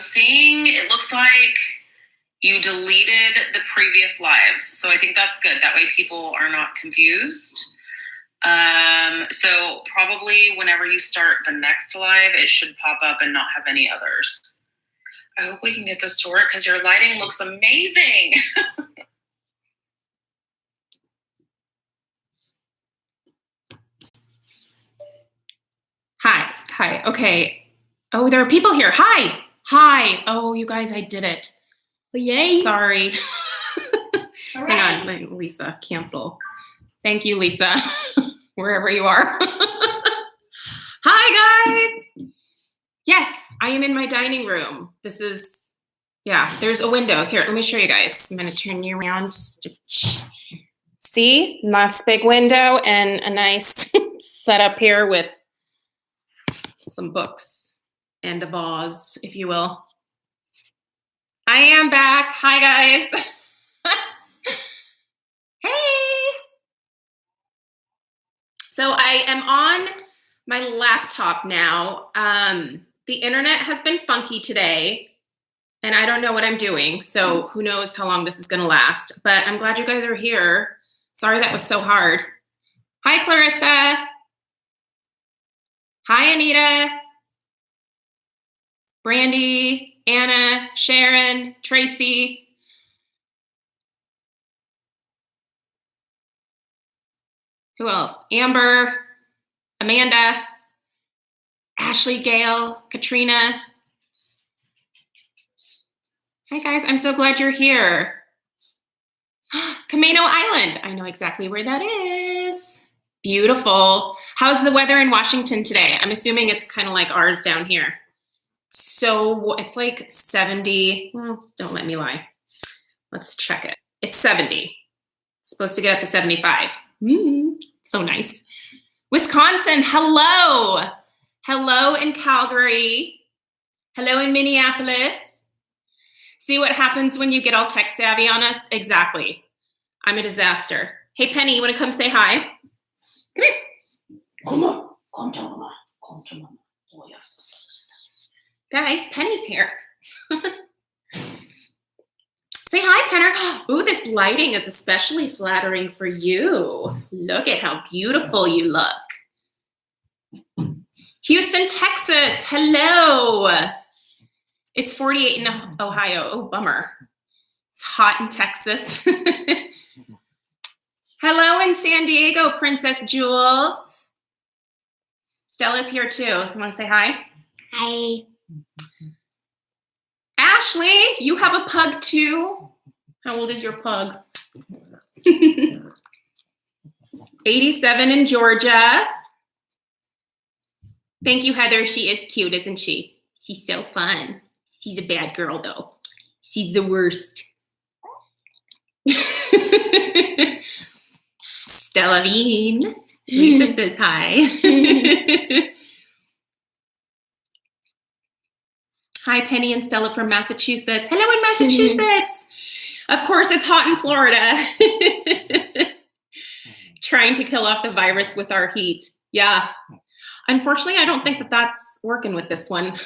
seeing, it looks like you deleted the previous lives. So I think that's good. That way people are not confused. So probably whenever you start the next live, it should pop up and not have any others. I hope we can get this to work because your lighting looks amazing. Hi. Okay. Oh, there are people here. Hi. Oh, you guys, I did it. Oh, yay. Sorry. Hang on, Lisa, cancel. Thank you, Lisa, wherever you are. Hi, guys. Yes, I am in my dining room. There's a window. Here, let me show you guys. I'm going to turn you around. Just see, nice big window and a nice setup here with some books and a vase, if you will. I am back. Hi, guys. Hey. So I am on my laptop now. The internet has been funky today, and I don't know what I'm doing. So who knows how long this is going to last. But I'm glad you guys are here. Sorry that was so hard. Hi, Clarissa. Hi, Anita. Brandy, Anna, Sharon, Tracy. Who else? Amber, Amanda, Ashley, Gail, Katrina. Hi, guys. I'm so glad you're here. Camino Island. I know exactly where that is. Beautiful. How's the weather in Washington today? I'm assuming it's kind of like ours down here. So it's like 70. Well, don't let me lie. Let's check it. It's 70. It's supposed to get up to 75. So nice. Wisconsin, hello. Hello in Calgary. Hello in Minneapolis. See what happens when you get all tech savvy on us? Exactly. I'm a disaster. Hey, Penny, you want to come say hi? Come here. Come on. Come to mama. Come to mama. Oh, yes. Guys, Penny's here. Say hi, Penner. Ooh, this lighting is especially flattering for you. Look at how beautiful you look. Houston, Texas. Hello. It's 48 in Ohio. Oh, bummer. It's hot in Texas. Hello in San Diego, Princess Jules. Stella's here too. You want to say hi? Hi. Ashley, you have a pug too. How old is your pug? 87 in Georgia. Thank you, Heather. She is cute, isn't she? She's so fun. She's a bad girl, though. She's the worst. Stella Bean. Lisa says hi. Hi, Penny and Stella from Massachusetts. Hello in Massachusetts. Of course, it's hot in Florida. Trying to kill off the virus with our heat. Yeah. Unfortunately, I don't think that that's working with this one.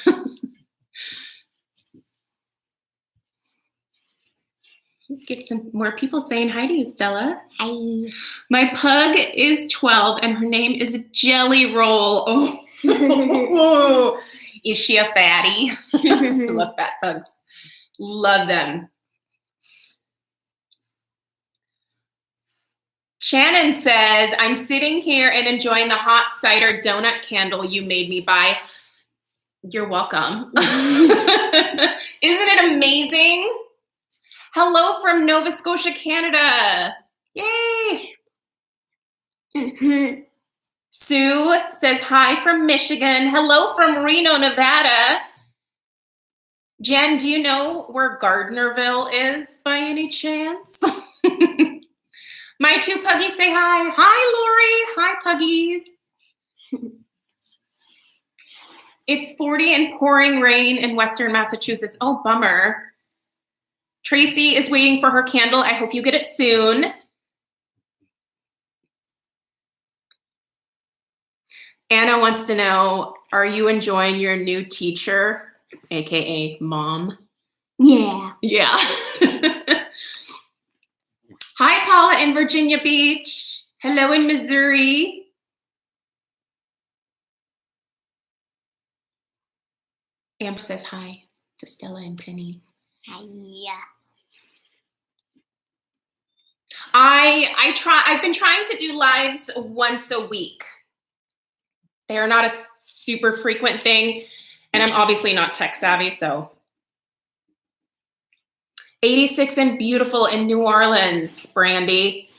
Get some more people saying hi to you, Stella. Hi. My pug is 12 and her name is Jelly Roll. Oh. Is she a fatty? I love fat pugs. Love them. Shannon says, I'm sitting here and enjoying the hot cider donut candle you made me buy. You're welcome. Isn't it amazing? Hello from Nova Scotia, Canada. Yay. Sue says hi from Michigan. Hello from Reno, Nevada. Jen, do you know where Gardnerville is by any chance? My two puggies say hi. Hi, Lori. Hi, puggies. It's 40 and pouring rain in Western Massachusetts. Oh, bummer. Tracy is waiting for her candle. I hope you get it soon. Anna wants to know, are you enjoying your new teacher aka mom. Yeah. Yeah. Hi, Paula in Virginia Beach. Hello in Missouri. Amber says hi to Stella and Penny. Yeah. I've been trying to do lives once a week. They are not a super frequent thing, and I'm obviously not tech savvy, so. 86 and beautiful in New Orleans, Brandy.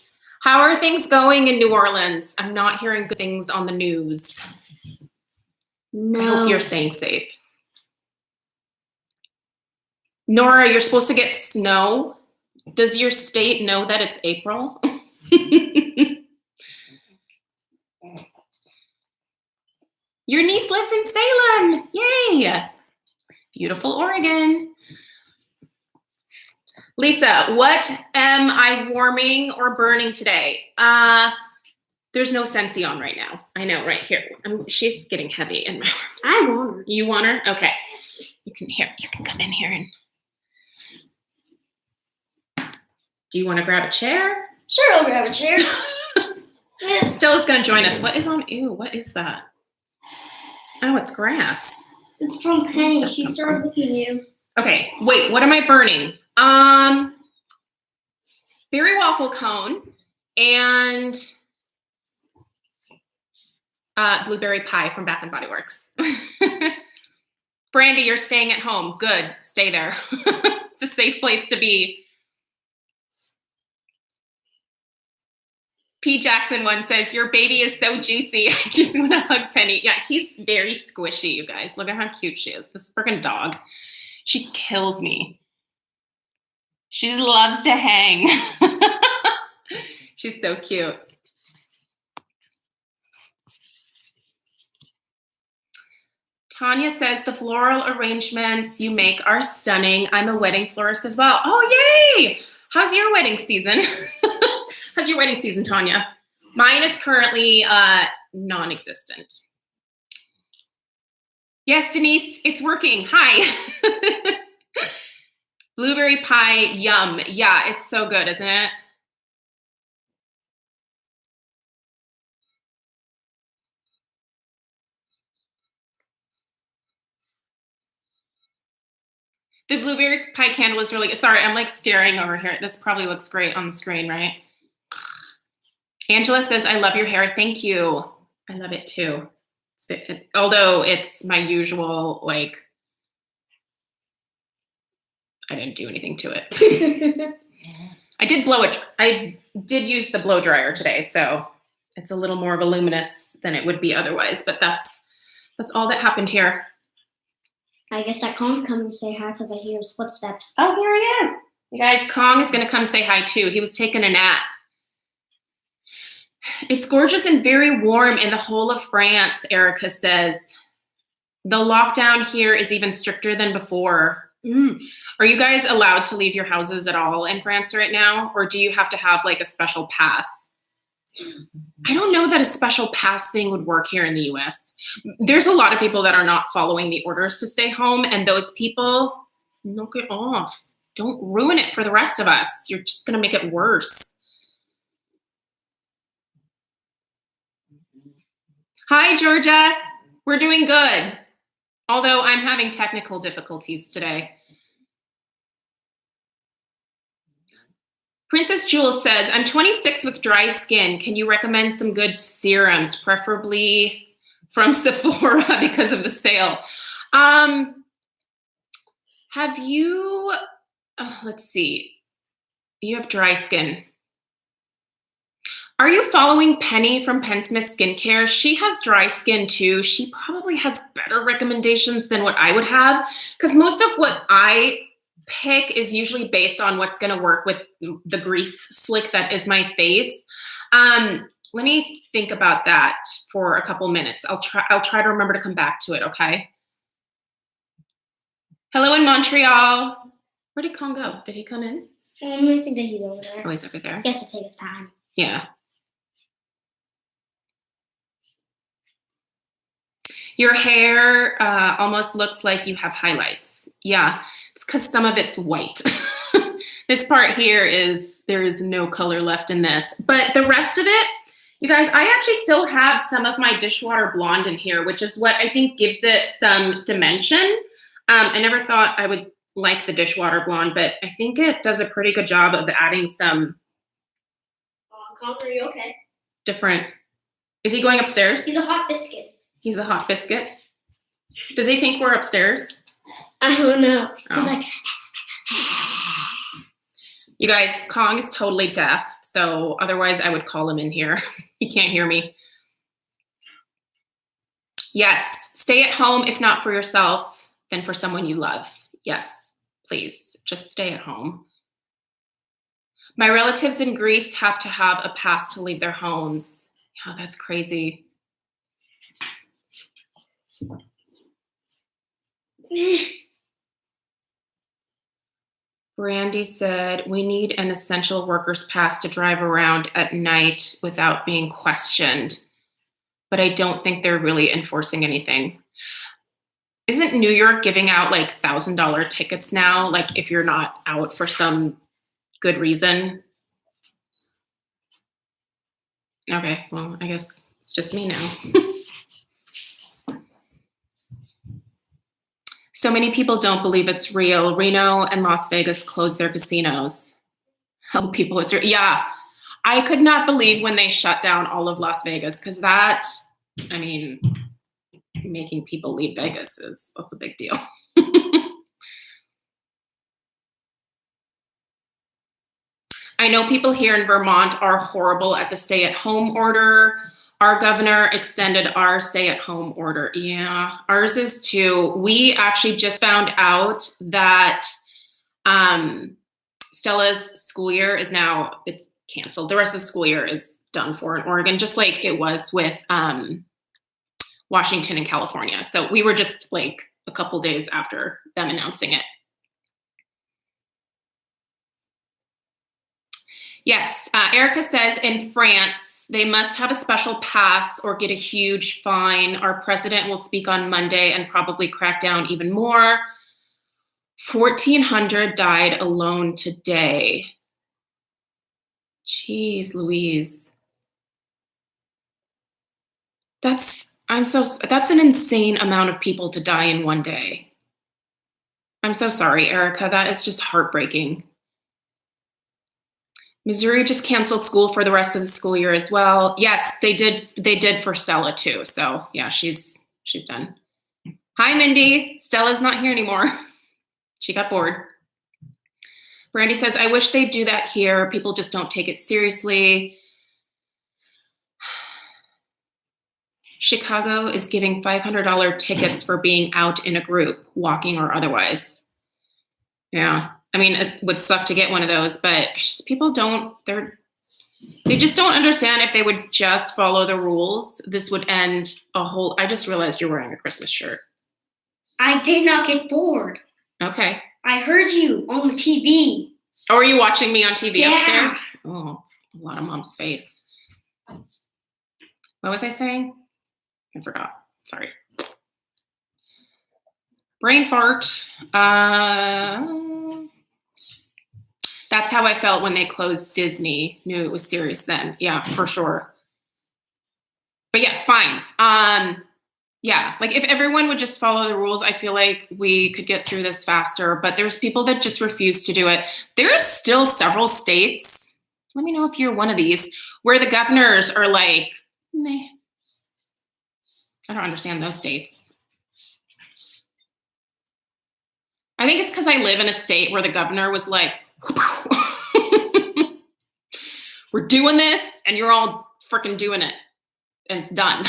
How are things going in New Orleans? I'm not hearing good things on the news. No. I hope you're staying safe. Nora, you're supposed to get snow. Does your state know that it's April? Your niece lives in Salem. Yay. Beautiful Oregon. Lisa, what am I warming or burning today? There's no Scentsy on right now. I know, right here. She's getting heavy in my arms. I want her. You want her? Okay. You can come in here and. Do you want to grab a chair? Sure, I'll grab a chair. Stella's gonna join us. What is on? Ew, what is that? Oh, it's grass. It's from Penny. She started looking at you. Okay, wait, what am I burning? Berry waffle cone and blueberry pie from Bath and Body Works. Brandy, you're staying at home. Good, stay there. It's a safe place to be. P. Jackson one says, your baby is so juicy. I just want to hug Penny. Yeah, she's very squishy, you guys. Look at how cute she is. This freaking dog. She kills me. She just loves to hang. She's so cute. Tanya says, the floral arrangements you make are stunning. I'm a wedding florist as well. Oh, yay! How's your wedding season? How's your wedding season, Tanya? Mine is currently non-existent. Yes, Denise, it's working. Hi. Blueberry pie, yum. Yeah, it's so good, isn't it? The blueberry pie candle is really good. Sorry, I'm like staring over here. This probably looks great on the screen, right? Angela says, I love your hair. Thank you. I love it too. Although it's my usual, like, I didn't do anything to it. I did blow it. I did use the blow dryer today, so it's a little more voluminous than it would be otherwise, but that's all that happened here. I guess that Kong's coming to say hi because I hear his footsteps. Oh, here he is. You guys, Kong is going to come say hi too. He was taking a nap. It's gorgeous and very warm in the whole of France, Erica says. The lockdown here is even stricter than before. Are you guys allowed to leave your houses at all in France right now? Or do you have to have like a special pass? I don't know that a special pass thing would work here in the US. There's a lot of people that are not following the orders to stay home, and those people, knock it off. Don't ruin it for the rest of us. You're just gonna make it worse. Hi, Georgia. We're doing good. Although I'm having technical difficulties today. Princess Jules says, I'm 26 with dry skin. Can you recommend some good serums, preferably from Sephora because of the sale? Have you, let's see, you have dry skin. Are you following Penny from Pensmith Skincare? She has dry skin too. She probably has better recommendations than what I would have, because most of what I pick is usually based on what's going to work with the grease slick that is my face. Let me think about that for a couple minutes. I'll try to remember to come back to it, okay? Hello in Montreal. Where did Kong go? Did he come in? I think that he's over there. Oh, he's over there. He has to take his time. Yeah. Your hair almost looks like you have highlights. Yeah, it's because some of it's white. This part here there is no color left in this. But the rest of it, you guys, I actually still have some of my dishwater blonde in here, which is what I think gives it some dimension. I never thought I would like the dishwater blonde, but I think it does a pretty good job of adding some Connor, are you okay? different. Is he going upstairs? He's a hot biscuit. He's a hot biscuit. Does he think we're upstairs? I don't know. Oh. He's like, you guys, Kong is totally deaf, so otherwise I would call him in here. He can't hear me. Yes, stay at home if not for yourself, then for someone you love. Yes, please, just stay at home. My relatives in Greece have to have a pass to leave their homes. Yeah, that's crazy. Brandy said, we need an essential workers pass to drive around at night without being questioned. But I don't think they're really enforcing anything. Isn't New York giving out like $1,000 tickets now? Like if you're not out for some good reason? Okay, well, I guess it's just me now. So many people don't believe it's real. Reno and Las Vegas closed their casinos. Oh, people, it's real. Yeah, I could not believe when they shut down all of Las Vegas because that, I mean, making people leave Vegas that's a big deal. I know people here in Vermont are horrible at the stay-at-home order. Our governor extended our stay-at-home order. Yeah, ours is too. We actually just found out that Stella's school year is now, it's canceled. The rest of the school year is done for in Oregon, just like it was with Washington and California. So we were just like a couple days after them announcing it. Yes, Erica says in France, they must have a special pass or get a huge fine. Our president will speak on Monday and probably crack down even more. 1,400 died alone today. Jeez Louise. That's an insane amount of people to die in one day. I'm so sorry, Erica. That is just heartbreaking. Missouri just canceled school for the rest of the school year as well. Yes, they did for Stella too. So yeah, she's done. Hi, Mindy. Stella's not here anymore. She got bored. Brandy says, I wish they'd do that here. People just don't take it seriously. Chicago is giving $500 tickets for being out in a group, walking or otherwise. Yeah. I mean, it would suck to get one of those, but people they just don't understand if they would just follow the rules. This would end I just realized you're wearing a Christmas shirt. I did not get bored. Okay. I heard you on the TV. Oh, are you watching me on TV upstairs? Yeah. Oh, a lot of mom's face. What was I saying? I forgot. Sorry. Brain fart. That's how I felt when they closed Disney. Knew it was serious then. Yeah, for sure. But yeah, fines. Yeah, like if everyone would just follow the rules, I feel like we could get through this faster. But there's people that just refuse to do it. There's still several states, let me know if you're one of these, where the governors are like, meh. I don't understand those states. I think it's because I live in a state where the governor was like, we're doing this and you're all freaking doing it and it's done.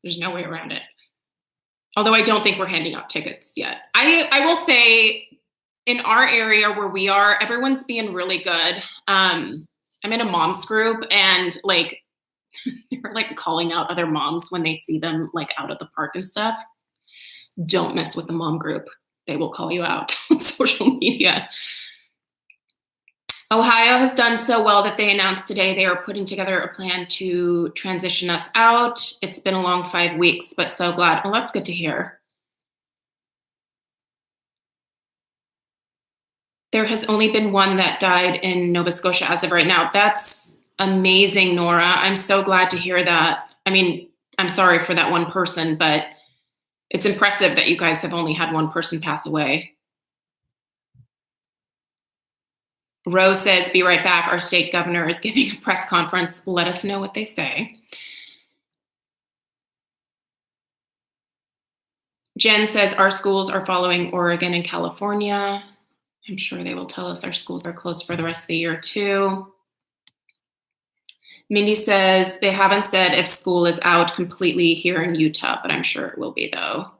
There's no way around it. Although I don't think we're handing out tickets yet. I will say in our area where we are, everyone's being really good. I'm in a mom's group and like, they're like calling out other moms when they see them like out at the park and stuff. Don't mess with the mom group. They will call you out on social media. Ohio has done so well that they announced today they are putting together a plan to transition us out. It's been a long 5 weeks, but so glad. Well, that's good to hear. There has only been one that died in Nova Scotia as of right now. That's amazing, Nora. I'm so glad to hear that. I mean, I'm sorry for that one person, but it's impressive that you guys have only had one person pass away. Rose says, be right back. Our state governor is giving a press conference. Let us know what they say. Jen says, our schools are following Oregon and California. I'm sure they will tell us our schools are closed for the rest of the year too. Mindy says, they haven't said if school is out completely here in Utah, but I'm sure it will be though.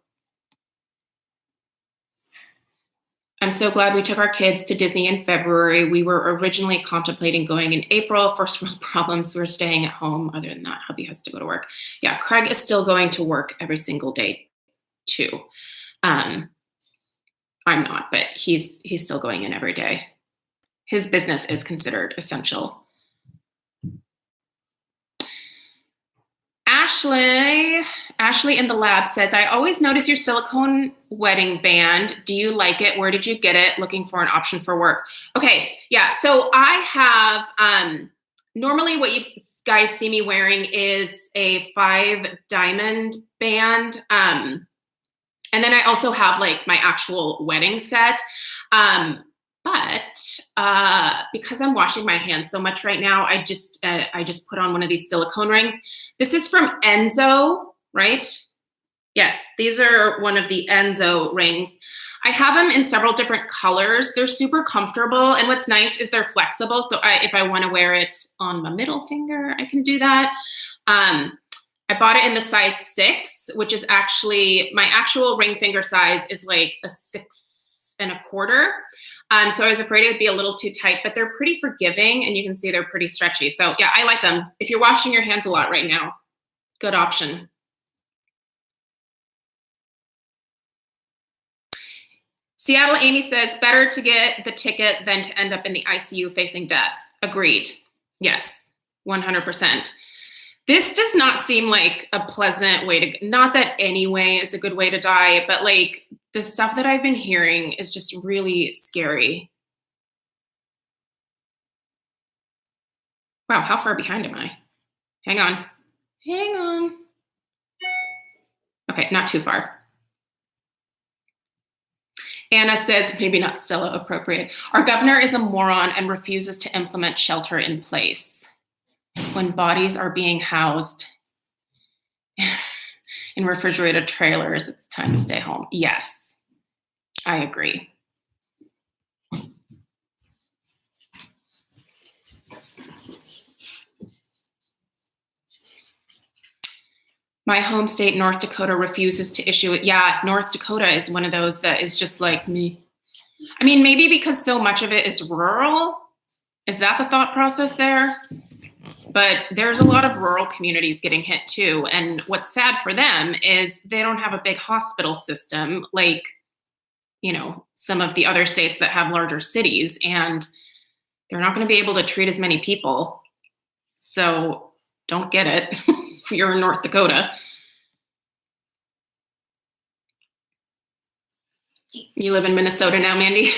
I'm so glad we took our kids to Disney in February. We were originally contemplating going in April. First world problems, we're staying at home. Other than that, hubby has to go to work. Yeah, Craig is still going to work every single day too. I'm not, but he's still going in every day. His business is considered essential. Ashley in the lab says, I always notice your silicone wedding band. Do you like it? Where did you get it? Looking for an option for work. Okay, yeah, so I have, normally what you guys see me wearing is a 5 diamond band. And then I also have like my actual wedding set. But because I'm washing my hands so much right now, I just put on one of these silicone rings. This is from Enzo, right? Yes, these are one of the Enzo rings. I have them in several different colors. They're super comfortable. And what's nice is they're flexible. So if I want to wear it on my middle finger, I can do that. I bought it in the size 6, which is actually, my actual ring finger size is like a 6 1/4. So I was afraid it would be a little too tight, but they're pretty forgiving and you can see they're pretty stretchy. So yeah, I like them. If you're washing your hands a lot right now, good option. Seattle Amy says, better to get the ticket than to end up in the ICU facing death. Agreed. Yes, 100%. This does not seem like a pleasant way to, not that any way is a good way to die, but like the stuff that I've been hearing is just really scary. Wow, how far behind am I? Hang on. Okay, not too far. Anna says, maybe not Stella appropriate. Our governor is a moron and refuses to implement shelter in place. When bodies are being housed in refrigerated trailers, it's time to stay home. Yes, I agree. My home state, North Dakota, refuses to issue it. Yeah, North Dakota is one of those that is just like me. I mean, maybe because so much of it is rural. Is that the thought process there? But there's a lot of rural communities getting hit too. And what's sad for them is they don't have a big hospital system like, you know, some of the other states that have larger cities, and they're not going to be able to treat as many people. So don't get it if you're in North Dakota. You live in Minnesota now, Mandy?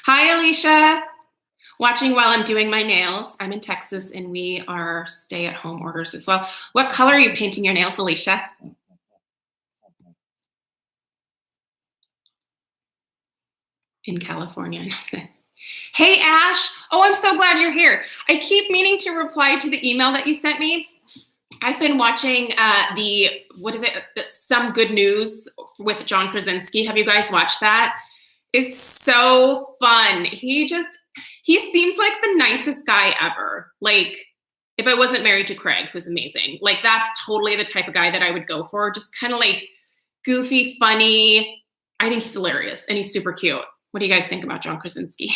Hi, Alicia. Watching while I'm doing my nails. I'm in Texas and we are stay-at-home orders as well. What color are you painting your nails, Alicia? In California. Hey, Ash. Oh, I'm so glad you're here. I keep meaning to reply to the email that you sent me. I've been watching Some Good News with John Krasinski. Have you guys watched that? It's so fun. He seems like the nicest guy ever. Like, if I wasn't married to Craig, who's amazing, like that's totally the type of guy that I would go for. Just kind of like goofy, funny. I think he's hilarious and he's super cute. What do you guys think about John Krasinski?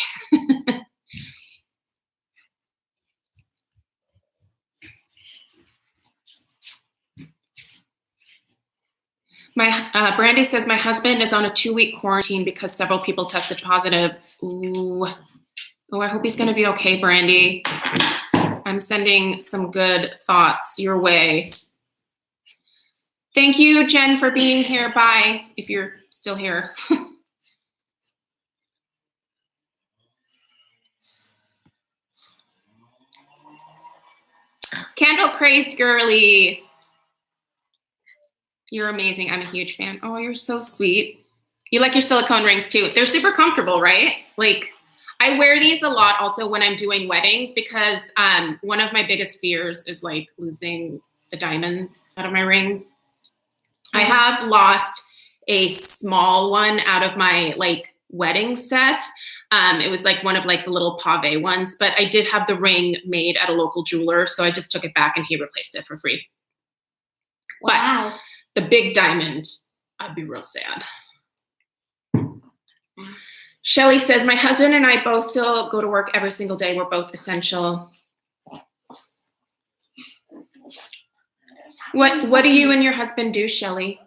Brandy says, my husband is on a 2-week quarantine because several people tested positive. Ooh. Oh, I hope he's going to be okay, Brandy. I'm sending some good thoughts your way. Thank you, Jen, for being here. Bye, if you're still here. Candle Crazed Girly. You're amazing. I'm a huge fan. Oh, you're so sweet. You like your silicone rings too. They're super comfortable, right? Like, I wear these a lot also when I'm doing weddings because one of my biggest fears is like losing the diamonds out of my rings. I have lost a small one out of my like wedding set. It was like one of like the little pave ones, but I did have the ring made at a local jeweler, so I just took it back and he replaced it for free. Wow. But the big diamond, I'd be real sad. Shelly says, my husband and I both still go to work every single day. We're both essential. What do you and your husband do, Shelly?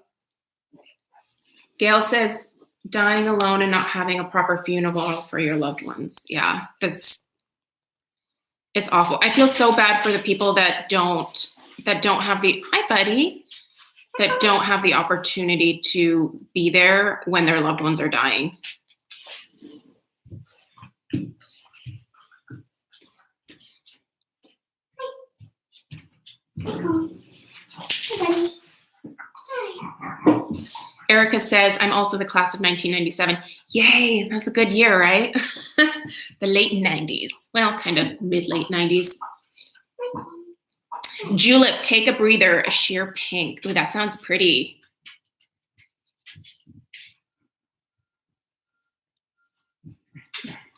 Gail says, dying alone and not having a proper funeral for your loved ones. Yeah, it's awful. I feel so bad for the people that don't have the, hi buddy, that don't have the opportunity to be there when their loved ones are dying. Erica says, I'm also the class of 1997. Yay, that's a good year, right? The late 90s. Well, kind of mid-late 90s. Julep, take a breather, a sheer pink. Ooh, that sounds pretty.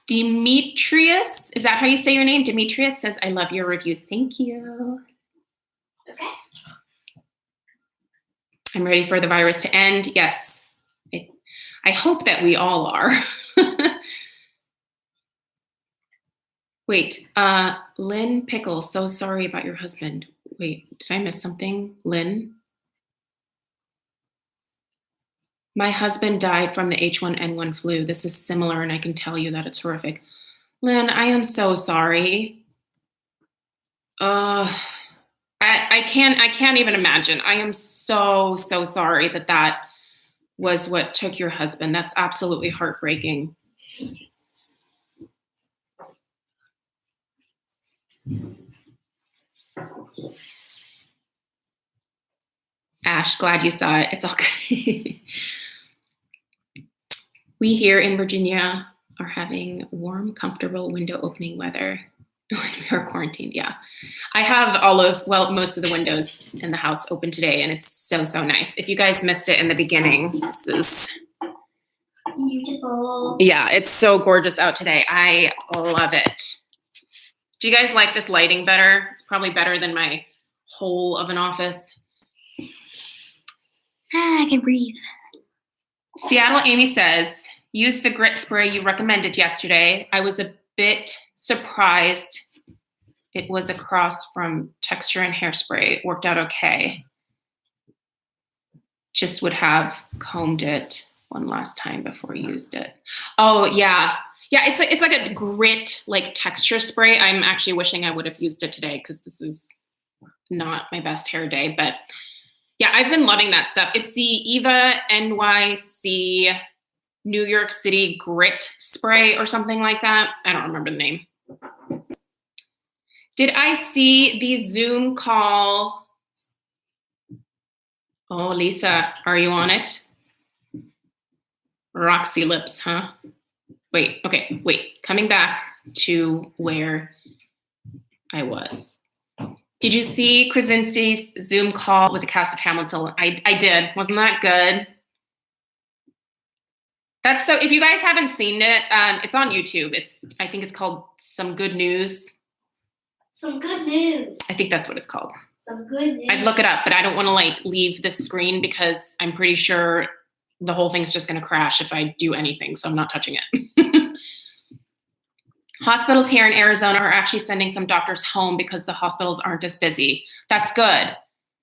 Demetrius, is that how you say your name? Demetrius says, I love your reviews. Thank you. Okay. I'm ready for the virus to end. Yes, I hope that we all are. Wait, Lynn Pickle, so sorry about your husband. Wait, did I miss something? Lynn? My husband died from the H1N1 flu. This is similar, and I can tell you that it's horrific. Lynn, I am so sorry. I can't even imagine. I am so sorry that was what took your husband. That's absolutely heartbreaking. Ash, glad you saw it. It's all good. We here in Virginia are having warm, comfortable window opening weather. We are quarantined, yeah. I have most of the windows in the house open today, and it's so nice. If you guys missed it in the beginning, this is beautiful. Yeah, it's so gorgeous out today. I love it. Do you guys like this lighting better? It's probably better than my hole of an office. I can breathe. Seattle Amy says, use the grit spray you recommended yesterday. I was a bit surprised it was a cross from texture and hairspray. It worked out okay. Just would have combed it one last time before you used it. Oh yeah. Yeah, it's like a grit like texture spray. I'm actually wishing I would have used it today because this is not my best hair day, but yeah, I've been loving that stuff. It's the Eva NYC New York City grit spray or something like that. I don't remember the name. Did I see the Zoom call? Oh, Lisa, are you on it? Roxy lips, huh? Wait, coming back to where I was. Did you see Krasinski's Zoom call with the cast of Hamilton? I did. Wasn't that good? That's so, if you guys haven't seen it, it's on YouTube. I think it's called Some Good News. Some good news. I think that's what it's called. Some good news. I'd look it up, but I don't want to like leave this screen because I'm pretty sure the whole thing's just going to crash if I do anything, so I'm not touching it. Hospitals here in Arizona are actually sending some doctors home because the hospitals aren't as busy. That's good.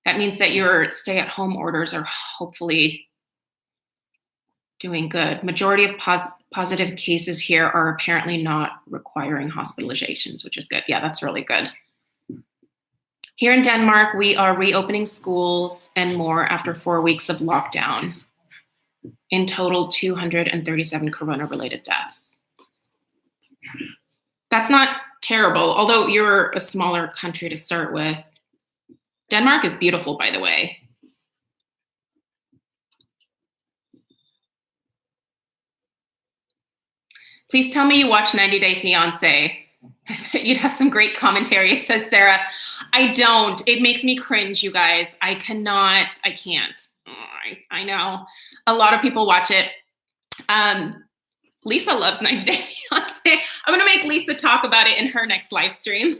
That means that your stay-at-home orders are hopefully doing good. Majority of positive cases here are apparently not requiring hospitalizations, which is good. Yeah, that's really good. Here in Denmark, we are reopening schools and more after 4 weeks of lockdown. In total, 237 corona-related deaths. That's not terrible, although you're a smaller country to start with. Denmark is beautiful, by the way. Please tell me you watch 90 Day Fiancé. You'd have some great commentary, says Sarah. I don't. It makes me cringe, you guys. I can't. I know. A lot of people watch it. Lisa loves 90 Day Fiancé. I'm going to make Lisa talk about it in her next live stream.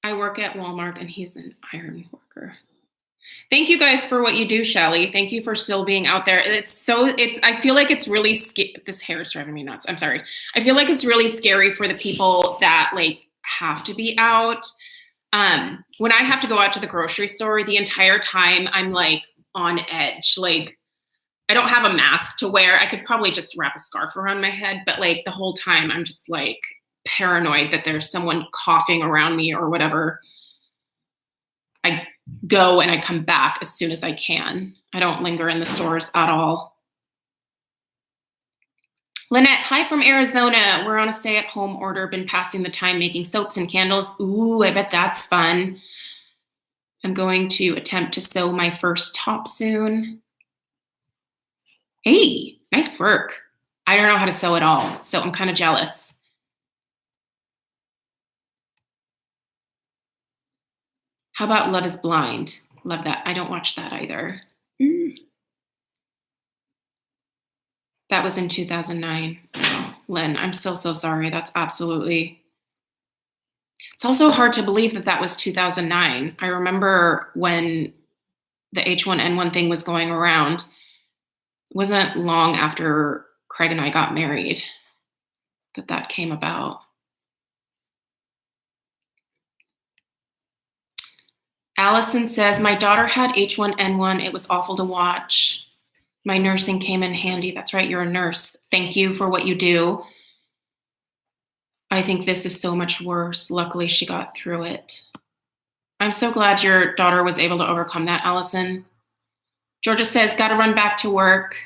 I work at Walmart and he's an iron worker. Thank you guys for what you do, Shelly. Thank you for still being out there. I feel like it's really this hair is driving me nuts. I'm sorry. I feel like it's really scary for the people that like have to be out. When I have to go out to the grocery store, the entire time I'm like on edge. Like I don't have a mask to wear. I could probably just wrap a scarf around my head, but like the whole time I'm just like paranoid that there's someone coughing around me or whatever. I go and I come back as soon as I can. I don't linger in the stores at all. Lynette, hi from Arizona. We're on a stay-at-home order. Been passing the time making soaps and candles. Ooh, I bet that's fun. I'm going to attempt to sew my first top soon. Hey, nice work. I don't know how to sew at all, so I'm kind of jealous. How about Love is Blind? Love that. I don't watch that either. That was in 2009. Oh, Lynn, I'm still so sorry. That's absolutely... It's also hard to believe that that was 2009. I remember when the H1N1 thing was going around. It wasn't long after Craig and I got married that came about. Allison says, my daughter had H1N1. It was awful to watch. My nursing came in handy. That's right, you're a nurse. Thank you for what you do. I think this is so much worse. Luckily, she got through it. I'm so glad your daughter was able to overcome that, Allison. Georgia says, gotta run back to work.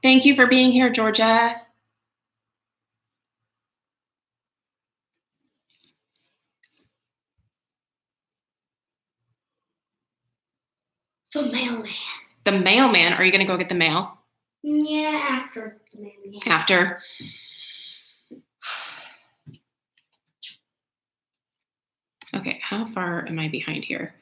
Thank you for being here, Georgia. The mailman. The mailman? Are you going to go get the mail? Yeah, after the mailman. After. Okay, how far am I behind here?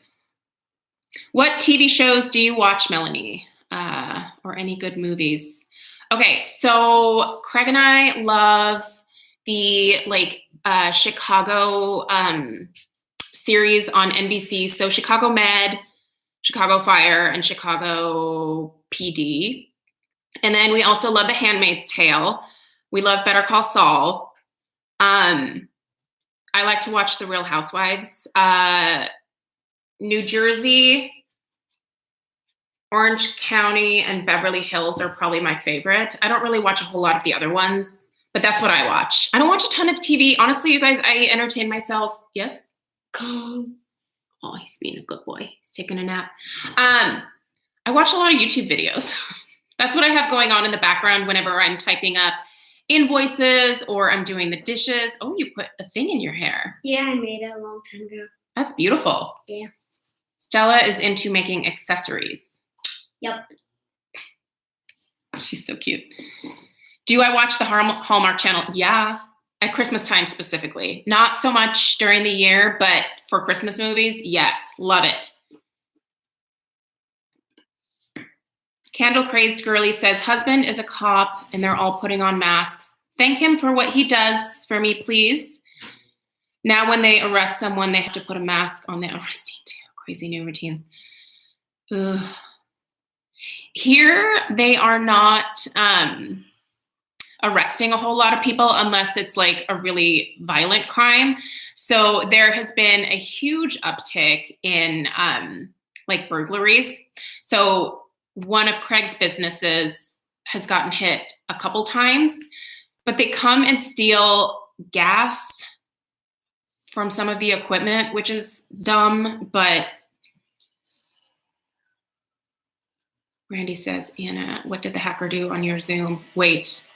What TV shows do you watch, Melanie? Or any good movies? Okay, so Craig and I love the Chicago series on NBC. So Chicago Med, Chicago Fire, and Chicago PD. And then we also love The Handmaid's Tale. We love Better Call Saul. I like to watch The Real Housewives. New Jersey, Orange County, and Beverly Hills are probably my favorite. I don't really watch a whole lot of the other ones, but that's what I watch. I don't watch a ton of TV. Honestly, you guys, I entertain myself. Yes? Oh, he's being a good boy. He's taking a nap. I watch a lot of YouTube videos. That's what I have going on in the background whenever I'm typing up invoices or I'm doing the dishes. Oh, you put a thing in your hair. Yeah, I made it a long time ago. That's beautiful. Yeah. Stella is into making accessories. Yep. She's so cute. Do I watch the Hallmark Channel? Yeah. At Christmas time specifically. Not so much during the year, but for Christmas movies, yes. Love it. Candle Crazed Girly says, husband is a cop and they're all putting on masks. Thank him for what he does for me, please. Now when they arrest someone, they have to put a mask on the arrestee too. Crazy new routines. Ugh. Here, they are not arresting a whole lot of people unless it's like a really violent crime. So there has been a huge uptick in like burglaries. So one of Craig's businesses has gotten hit a couple times, but they come and steal gas from some of the equipment, which is dumb, but Randy says, Anna, what did the hacker do on your Zoom? Wait.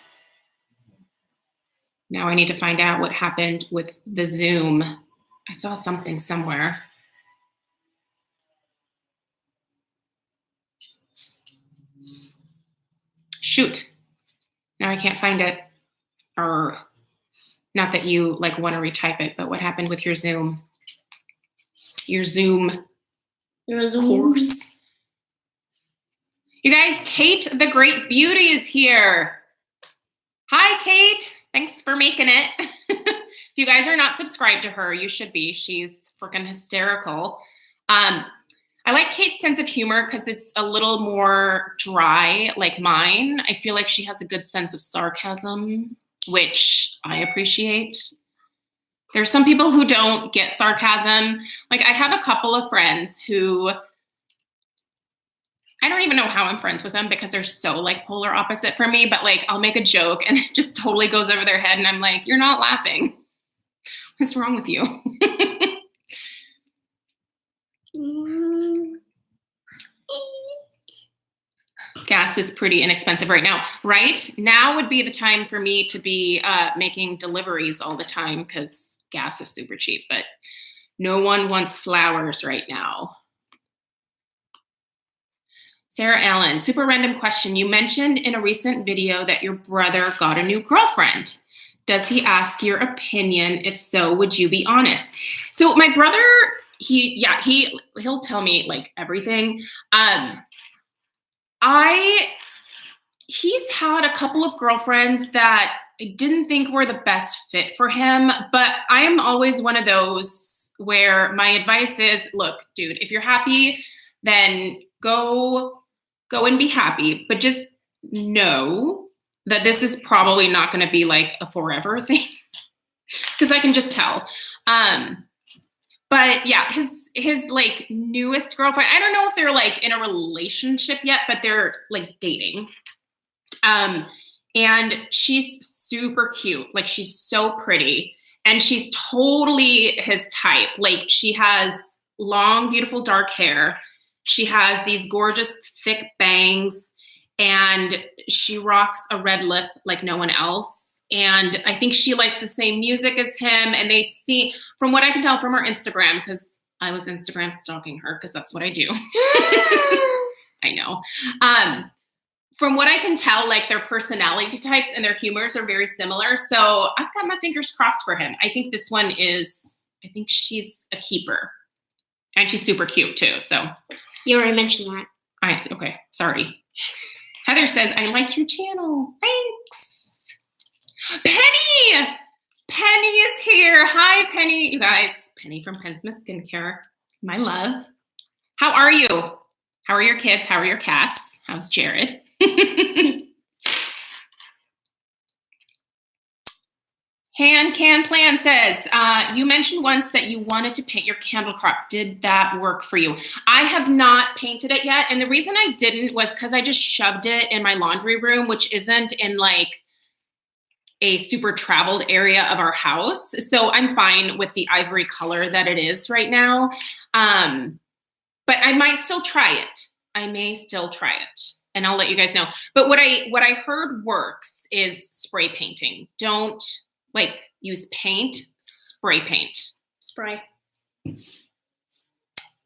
Now I need to find out what happened with the Zoom. I saw something somewhere. Shoot. Now I can't find it. Or not that you like want to retype it, but what happened with your Zoom? Your Zoom course. You guys, Kate the Great Beauty is here. Hi, Kate. Thanks for making it. If you guys are not subscribed to her, you should be. She's freaking hysterical. I like Kate's sense of humor because it's a little more dry, like mine. I feel like she has a good sense of sarcasm, which I appreciate. There's some people who don't get sarcasm. Like I have a couple of friends who, I don't even know how I'm friends with them because they're so like polar opposite from me, but like I'll make a joke and it just totally goes over their head and I'm like, you're not laughing. What's wrong with you? Gas is pretty inexpensive right now. Right now would be the time for me to be making deliveries all the time because gas is super cheap, but no one wants flowers right now. Sarah Allen, super random question. You mentioned in a recent video that your brother got a new girlfriend. Does he ask your opinion? If so, would you be honest? So my brother, he'll tell me like everything. He's had a couple of girlfriends that I didn't think were the best fit for him, but I am always one of those where my advice is, look, dude, if you're happy, then go and be happy, but just know that this is probably not going to be like a forever thing because I can just tell. But yeah, his like newest girlfriend, I don't know if they're like in a relationship yet, but they're like dating. And she's super cute. Like she's so pretty and she's totally his type. Like she has long, beautiful dark hair. She has these gorgeous thick bangs and she rocks a red lip like no one else. And I think she likes the same music as him. And they see, from what I can tell from her Instagram, because I was Instagram stalking her because that's what I do. I know. From what I can tell, like their personality types and their humors are very similar. So I've got my fingers crossed for him. I think this one is, I think she's a keeper. And she's super cute too, so. You already mentioned that. Okay, sorry. Heather says, I like your channel. Thanks. Penny! Penny is here. Hi, Penny. You guys, Penny from Pensma Skincare. My love. How are you? How are your kids? How are your cats? How's Jared? Hand Can Plan says, you mentioned once that you wanted to paint your candle crop. Did that work for you? I have not painted it yet. And the reason I didn't was because I just shoved it in my laundry room, which isn't in like a super traveled area of our house. So I'm fine with the ivory color that it is right now. But I might still try it. I may still try it. And I'll let you guys know. But what I heard works is spray painting. Don't like use paint, spray paint. Spray.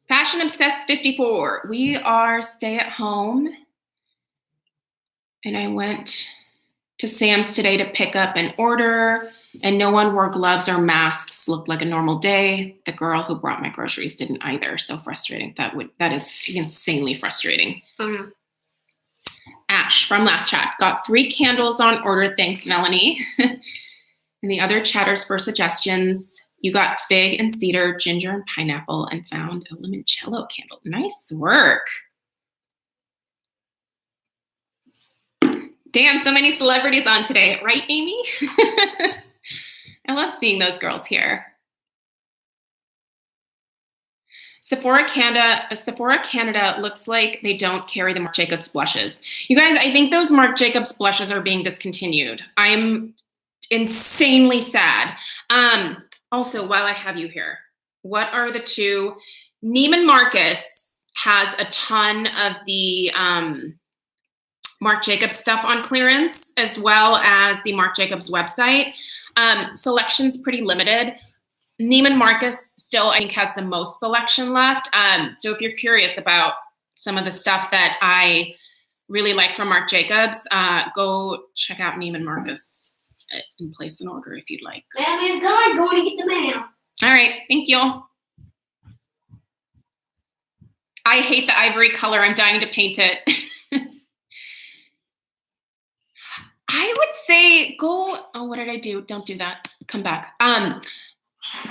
Fashion Obsessed 54. We are stay at home. And I went to Sam's today to pick up an order and no one wore gloves or masks. Looked like a normal day. The girl who brought my groceries didn't either. So frustrating. That is insanely frustrating. Oh no. Ash from last chat. Got 3 candles on order. Thanks, Melanie. And the other chatters for suggestions. You got fig and cedar, ginger and pineapple, and found a limoncello candle. Nice work. Damn, so many celebrities on today, right, Amy? I love seeing those girls here. Sephora Canada looks like they don't carry the Marc Jacobs blushes. You guys, I think those Marc Jacobs blushes are being discontinued. I'm insanely sad. Also, while I have you here, what are the two? Neiman Marcus has a ton of the Marc Jacobs stuff on clearance, as well as the Marc Jacobs website. Selection's pretty limited. Neiman Marcus still, I think, has the most selection left. So if you're curious about some of the stuff that I really like from Marc Jacobs, go check out Neiman Marcus and place an order if you'd like. Mailman's gone. Going to get the mail. All right, thank you. I hate the ivory color. I'm dying to paint it. I would say go, oh, what did I do? Don't do that. Come back.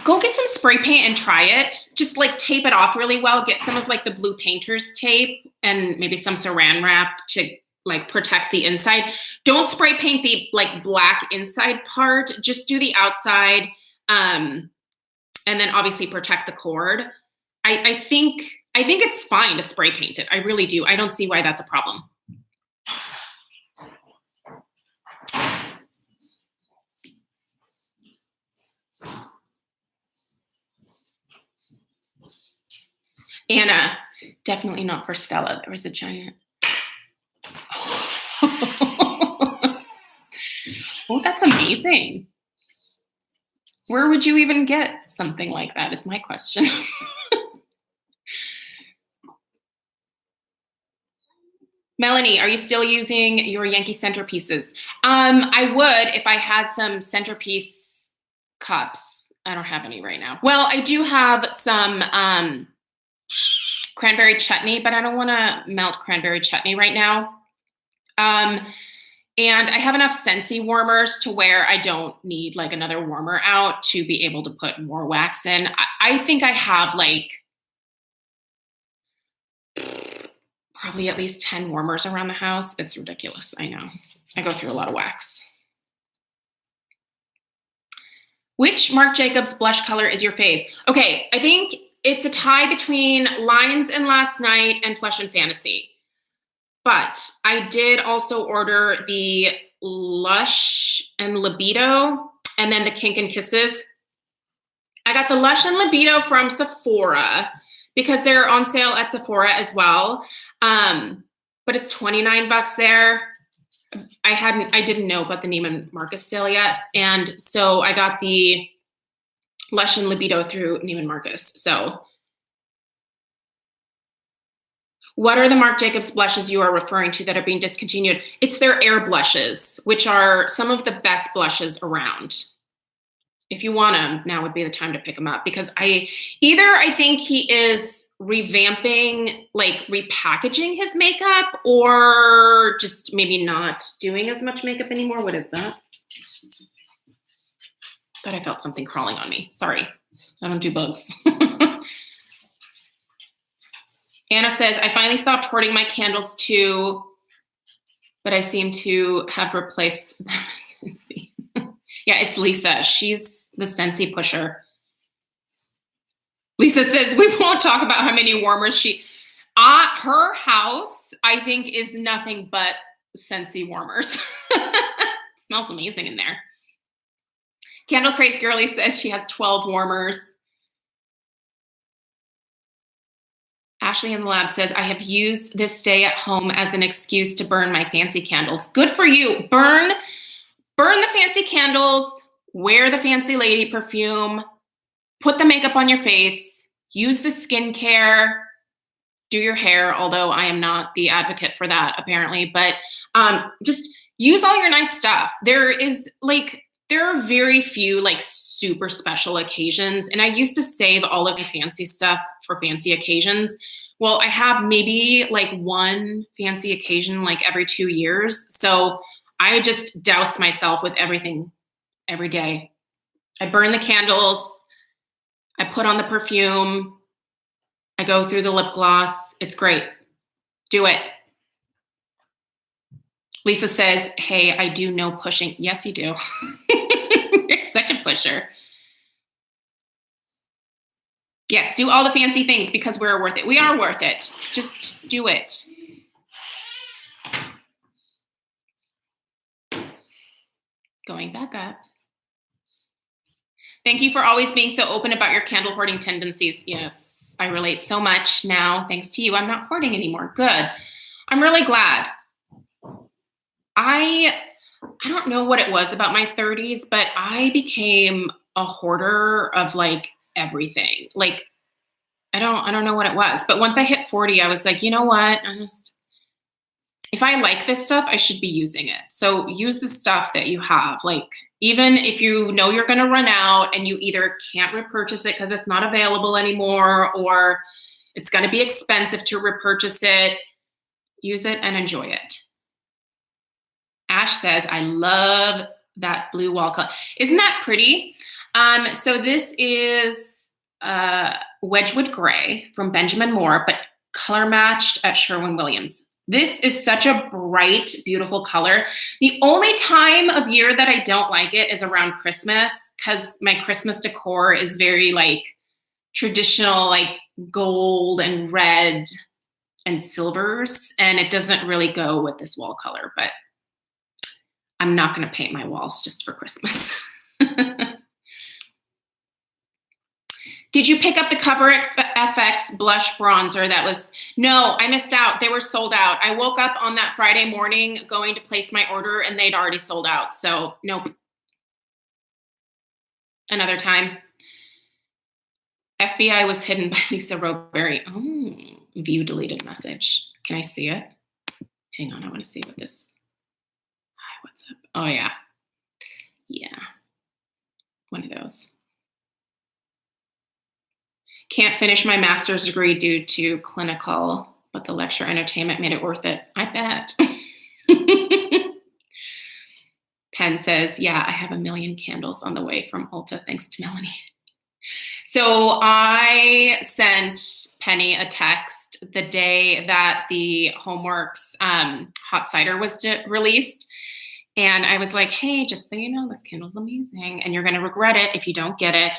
Go get some spray paint and try it. Just like tape it off really well. Get some of like the blue painter's tape and maybe some saran wrap to like protect the inside. Don't spray paint the like black inside part. Just do the outside. And then obviously protect the cord. I think it's fine to spray paint it. I really do. I don't see why that's a problem. Anna, definitely not for Stella. There was a giant. Oh, that's amazing. Where would you even get something like that is my question. Melanie, are you still using your Yankee centerpieces? I would if I had some centerpiece cups. I don't have any right now. Well, I do have some cranberry chutney, but I don't want to melt cranberry chutney right now. And I have enough Scentsy warmers to where I don't need like another warmer out to be able to put more wax in. I think I have like probably at least 10 warmers around the house. It's ridiculous. I know. I go through a lot of wax. Which Marc Jacobs blush color is your fave? Okay, I think it's a tie between Lines and Last Night and Flesh and Fantasy. But I did also order the Lush and Libido and then the Kink and Kisses. I got the Lush and Libido from Sephora because they're on sale at Sephora as well. But it's $29 there. I didn't know about the Neiman Marcus sale yet. And so I got the Lush and Libido through Neiman Marcus. So what are the Marc Jacobs blushes you are referring to that are being discontinued? It's their air blushes, which are some of the best blushes around. If you want them, now would be the time to pick them up because I think he is revamping, like repackaging his makeup or just maybe not doing as much makeup anymore. What is that? Thought I felt something crawling on me. Sorry, I don't do bugs. Anna says, I finally stopped hoarding my candles too, but I seem to have replaced them. Yeah, it's Lisa. She's the Scentsy pusher. Lisa says, we won't talk about how many warmers her house, I think, is nothing but Scentsy warmers. Smells amazing in there. Candle Craze Girly says she has 12 warmers. Ashley in the lab says, I have used this stay at home as an excuse to burn my fancy candles. Good for you. Burn the fancy candles, wear the fancy lady perfume, put the makeup on your face, use the skincare, do your hair, although I am not the advocate for that apparently, but just use all your nice stuff. There are very few like super special occasions, and I used to save all of my fancy stuff for fancy occasions. Well, I have maybe like one fancy occasion like every 2 years. So I just douse myself with everything every day. I burn the candles. I put on the perfume. I go through the lip gloss. It's great. Do it. Lisa says, hey, I do no pushing. Yes, you do. You're such a pusher. Yes, do all the fancy things because we're worth it. We are worth it. Just do it. Going back up. Thank you for always being so open about your candle hoarding tendencies. Yes, I relate so much now. Thanks to you, I'm not hoarding anymore. Good. I'm really glad. I don't know what it was about my 30s, but I became a hoarder of like everything. Like, I don't know what it was, but once I hit 40, I was like, you know what? If I like this stuff, I should be using it. So use the stuff that you have. Like, even if you know you're going to run out and you either can't repurchase it because it's not available anymore, or it's going to be expensive to repurchase it, use it and enjoy it. Ash says, I love that blue wall color. Isn't that pretty? So this is Wedgwood Gray from Benjamin Moore, but color matched at Sherwin-Williams. This is such a bright, beautiful color. The only time of year that I don't like it is around Christmas, because my Christmas decor is very like traditional, like gold and red and silvers, and it doesn't really go with this wall color, but I'm not going to paint my walls just for Christmas. Did you pick up the Cover FX blush bronzer that was, no, I missed out. They were sold out. I woke up on that Friday morning going to place my order and they'd already sold out. So nope. Another time. FBI was hidden by Lisa Roberry. Oh, view deleted message. Can I see it? Hang on, I want to see what this, hi, what's up? Oh yeah. Yeah, one of those. Can't finish my master's degree due to clinical, but the lecture entertainment made it worth it. I bet. Penn says, yeah, I have 1 million candles on the way from Ulta, thanks to Melanie. So I sent Penny a text the day that the Homeworks hot cider was released. And I was like, hey, just so you know, this candle's amazing and you're going to regret it if you don't get it.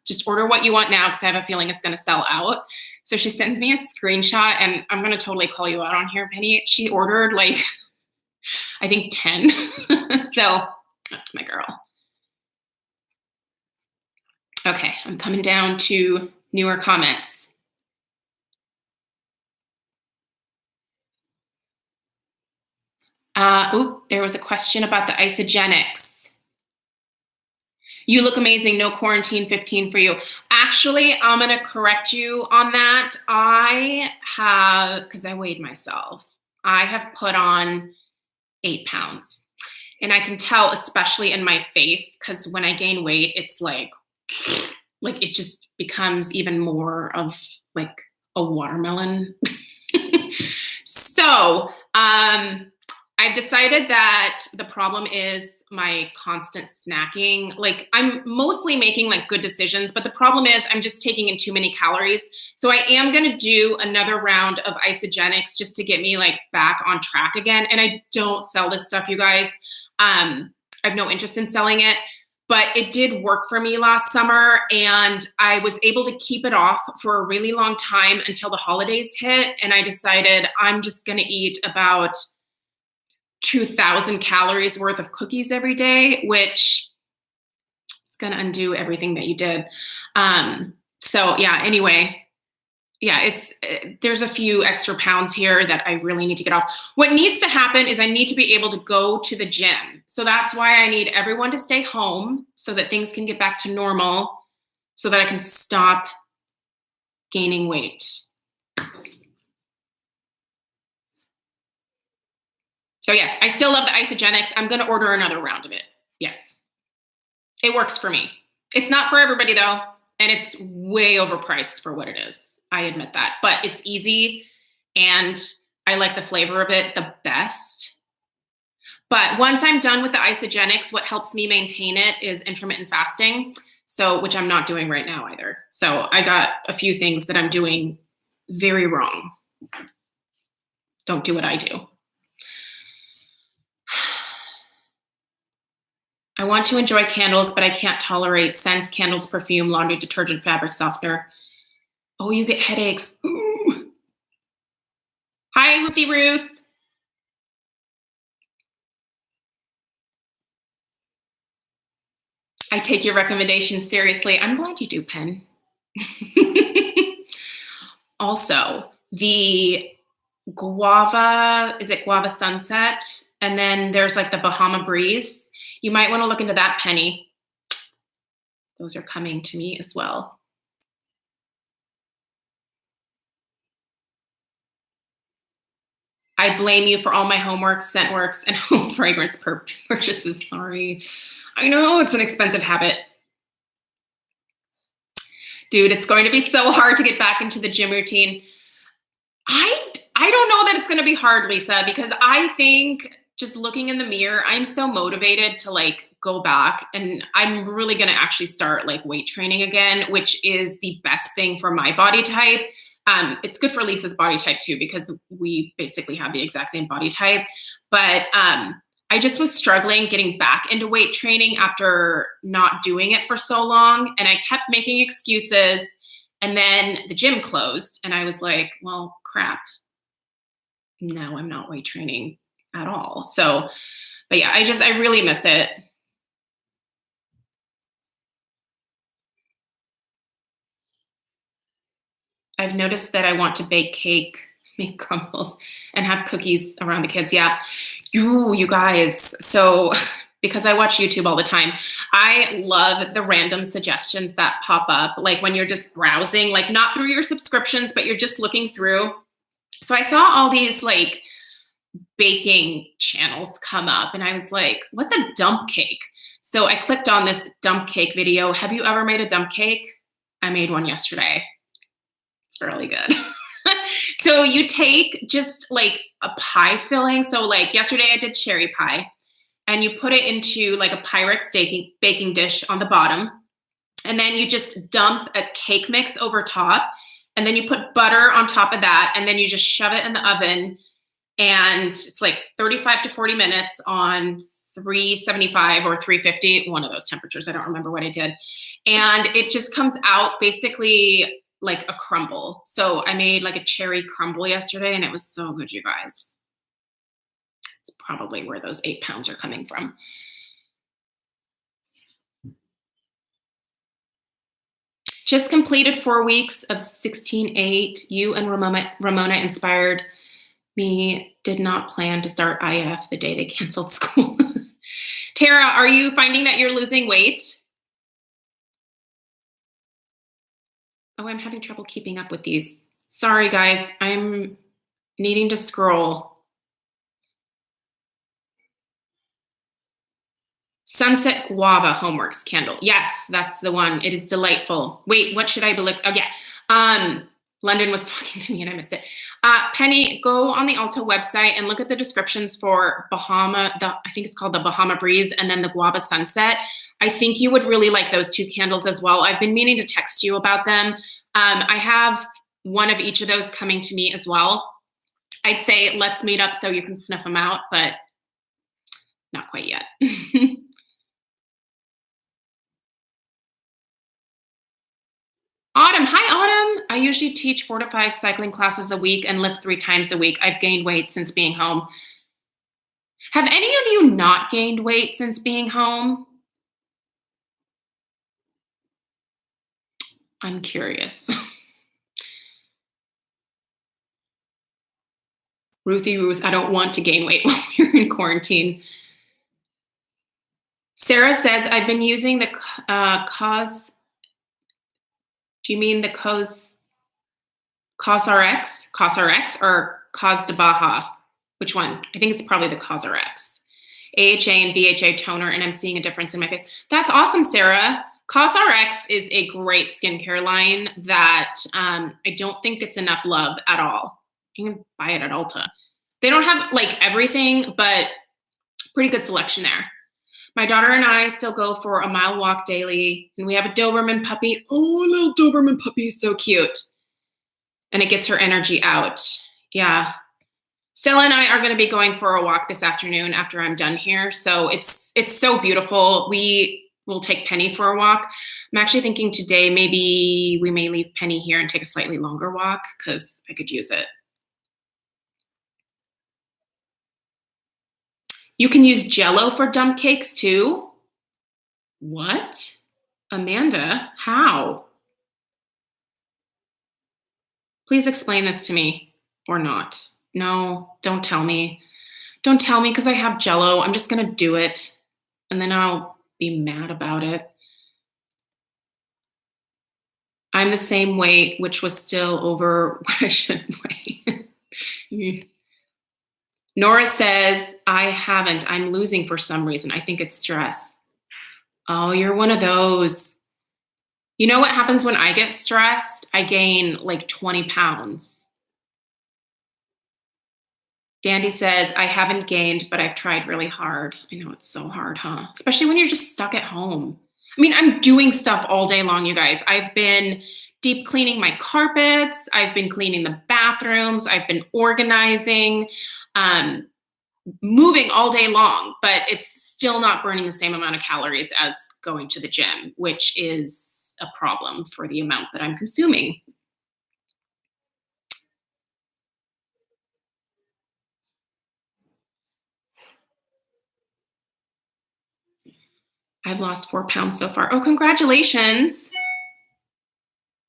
Just order what you want now because I have a feeling it's going to sell out. So she sends me a screenshot and I'm going to totally call you out on here, Penny. She ordered like, I think 10. So that's my girl. Okay, I'm coming down to newer comments. There was a question about the Isogenics. You look amazing, no quarantine 15 for you. Actually, I'm gonna correct you on that. I have, because I weighed myself, I have put on 8 pounds. And I can tell, especially in my face, because when I gain weight, it's like it just becomes even more of like a watermelon. So, I've decided that the problem is my constant snacking. Like I'm mostly making like good decisions, but the problem is I'm just taking in too many calories. So I am going to do another round of Isogenics just to get me like back on track again. And I don't sell this stuff, you guys. I have no interest in selling it, but it did work for me last summer. And I was able to keep it off for a really long time until the holidays hit. And I decided I'm just going to eat about 2,000 calories worth of cookies every day, which is going to undo everything that you did. So yeah, anyway, yeah, there's a few extra pounds here that I really need to get off. What needs to happen is I need to be able to go to the gym. So that's why I need everyone to stay home so that things can get back to normal so that I can stop gaining weight. So yes, I still love the Isogenics. I'm going to order another round of it. Yes, it works for me. It's not for everybody though, and it's way overpriced for what it is. I admit that, but it's easy and I like the flavor of it the best. But once I'm done with the Isogenics, what helps me maintain it is intermittent fasting. So, which I'm not doing right now either. So I got a few things that I'm doing very wrong. Don't do what I do. I want to enjoy candles, but I can't tolerate scents, candles, perfume, laundry detergent, fabric softener. Oh, you get headaches. Ooh. Hi, Ruthie Ruth. I take your recommendation seriously. I'm glad you do, Pen. Also, the guava, is it guava sunset? And then there's like the Bahama breeze. You might want to look into that, Penny. Those are coming to me as well. I blame you for all my homework, scent works, and home fragrance purchases. Sorry. I know it's an expensive habit. Dude, it's going to be so hard to get back into the gym routine. I don't know that it's going to be hard, Lisa, because I think just looking in the mirror, I'm so motivated to like go back, and I'm really going to actually start like weight training again, which is the best thing for my body type. It's good for Lisa's body type too, because we basically have the exact same body type. But I just was struggling getting back into weight training after not doing it for so long. And I kept making excuses. And then the gym closed. And I was like, well, crap. Now I'm not weight training at all. So, but yeah, I really miss it. I've noticed that I want to bake cake, make crumbles, and have cookies around the kids. Yeah, you guys. So because I watch YouTube all the time, I love the random suggestions that pop up, like when you're just browsing, like not through your subscriptions, but you're just looking through. So I saw all these like baking channels come up, and I was like, what's a dump cake? So I clicked on this dump cake video. Have you ever made a dump cake? I made one yesterday. Really good. So you take just like a pie filling. So like yesterday I did cherry pie, and you put it into like a Pyrex baking dish on the bottom. And then you just dump a cake mix over top, and then you put butter on top of that. And then you just shove it in the oven, and it's like 35 to 40 minutes on 375 or 350, one of those temperatures. I don't remember what I did. And it just comes out basically like a crumble. So I made like a cherry crumble yesterday, and it was so good, you guys. It's probably where those 8 pounds are coming from. Just completed 4 weeks of 16-8. You and Ramona inspired me. Did not plan to start IF the day they canceled school. Tara, are you finding that you're losing weight? Oh, I'm having trouble keeping up with these. Sorry, guys. I'm needing to scroll. Sunset Guava Homeworks candle. Yes, that's the one. It is delightful. Wait, what should I be looking? Oh, yeah. London was talking to me and I missed it. Penny, go on the Ulta website and look at the descriptions for Bahama, I think it's called the Bahama Breeze, and then the Guava Sunset. I think you would really like those 2 candles as well. I've been meaning to text you about them. I have one of each of those coming to me as well. I'd say let's meet up so you can sniff them out, but not quite yet. Autumn, hi Autumn. I usually teach 4 to 5 cycling classes a week and lift 3 times a week. I've gained weight since being home. Have any of you not gained weight since being home? I'm curious. Ruthie Ruth, I don't want to gain weight while we're in quarantine. Sarah says, I've been using the do you mean the COSRX or COS de Baja? Which one? I think it's probably the COSRX. AHA and BHA toner, and I'm seeing a difference in my face. That's awesome, Sarah. COSRX is a great skincare line that I don't think gets enough love at all. You can buy it at Ulta. They don't have like everything, but pretty good selection there. My daughter and I still go for a mile walk daily, and we have a Doberman puppy. Oh, a little Doberman puppy, so cute. And it gets her energy out. Yeah. Stella and I are going to be going for a walk this afternoon after I'm done here. So it's so beautiful. We will take Penny for a walk. I'm actually thinking today maybe we may leave Penny here and take a slightly longer walk because I could use it. You can use Jell-O for dump cakes too? What? Amanda, how? Please explain this to me, or not. No, don't tell me. Don't tell me because I have Jell-O. I'm just gonna do it, and then I'll be mad about it. I'm the same weight, which was still over what I shouldn't weigh. Nora says, I haven't. I'm losing for some reason. I think it's stress. Oh, you're one of those. You know what happens when I get stressed? I gain like 20 pounds. Dandy says, I haven't gained, but I've tried really hard. I know it's so hard, huh? Especially when you're just stuck at home. I mean, I'm doing stuff all day long, you guys. I've been deep cleaning my carpets. I've been cleaning the bathrooms. I've been organizing, moving all day long, but it's still not burning the same amount of calories as going to the gym, which is a problem for the amount that I'm consuming. I've lost 4 pounds so far. Oh, congratulations.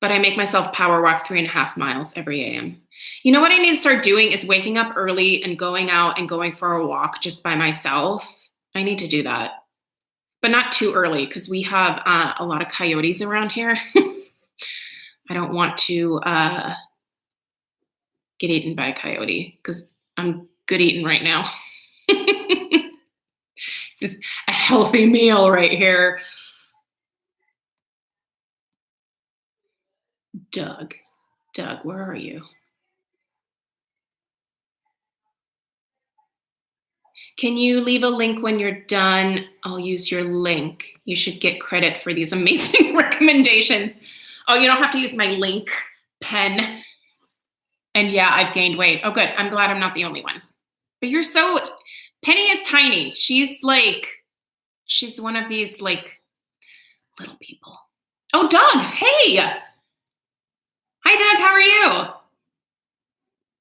But I make myself power walk 3.5 miles every AM. You know what I need to start doing is waking up early and going out and going for a walk just by myself. I need to do that, but not too early because we have a lot of coyotes around here. I don't want to get eaten by a coyote because I'm good eating right now. This is a healthy meal right here. Doug, where are you? Can you leave a link when you're done? I'll use your link. You should get credit for these amazing recommendations. Oh, you don't have to use my link pen. And yeah, I've gained weight. Oh, good. I'm glad I'm not the only one. But you're so, Penny is tiny. She's one of these like little people. Oh, Doug, hey. Hi, Doug, how are you?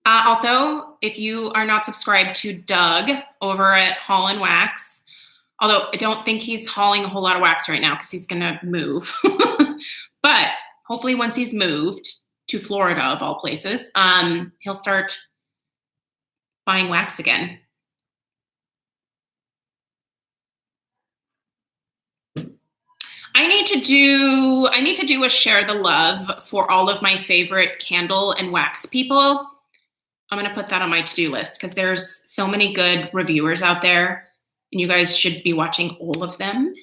Also, if you are not subscribed to Doug over at Haul and Wax, although I don't think he's hauling a whole lot of wax right now because he's gonna move. But hopefully once he's moved to Florida, of all places, he'll start buying wax again. I need to do a share the love for all of my favorite candle and wax people. I'm gonna put that on my to-do list because there's so many good reviewers out there and you guys should be watching all of them.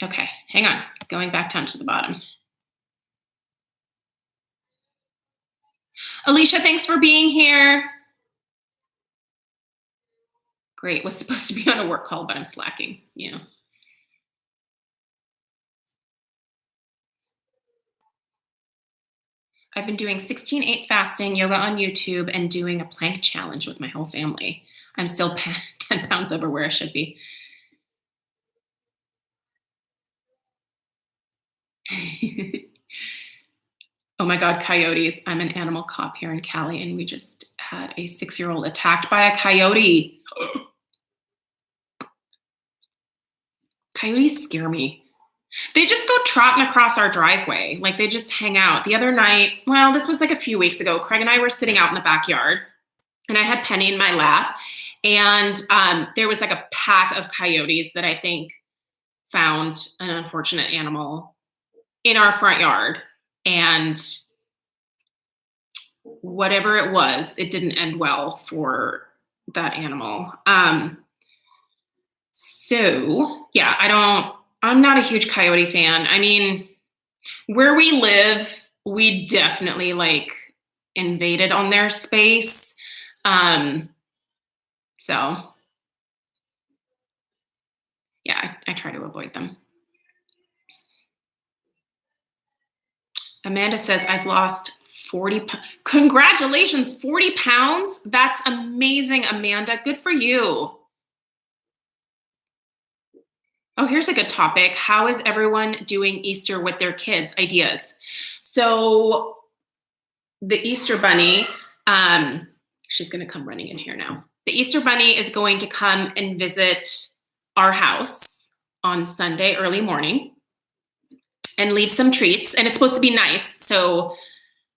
Okay, hang on, going back down to the bottom. Alicia, thanks for being here. Great, was supposed to be on a work call, but I'm slacking, yeah. I've been doing 16/8 fasting, yoga on YouTube, and doing a plank challenge with my whole family. I'm still 10 pounds over where I should be. Oh my God, coyotes. I'm an animal cop here in Cali, and we just had a 6-year-old attacked by a coyote. Coyotes scare me. They just go trotting across our driveway. Like they just hang out. The other night, well, this was like a few weeks ago, Craig and I were sitting out in the backyard and I had Penny in my lap and there was like a pack of coyotes that I think found an unfortunate animal in our front yard. And whatever it was, it didn't end well for that animal. So yeah, I'm not a huge coyote fan. I mean, where we live, we definitely like invaded on their space. So yeah, I try to avoid them. Amanda says, I've lost Congratulations, 40 pounds. That's amazing, Amanda. Good for you. Oh, here's a good topic. How is everyone doing Easter with their kids? Ideas. So the Easter Bunny, she's going to come running in here now. The Easter Bunny is going to come and visit our house on Sunday early morning and leave some treats. And it's supposed to be nice. So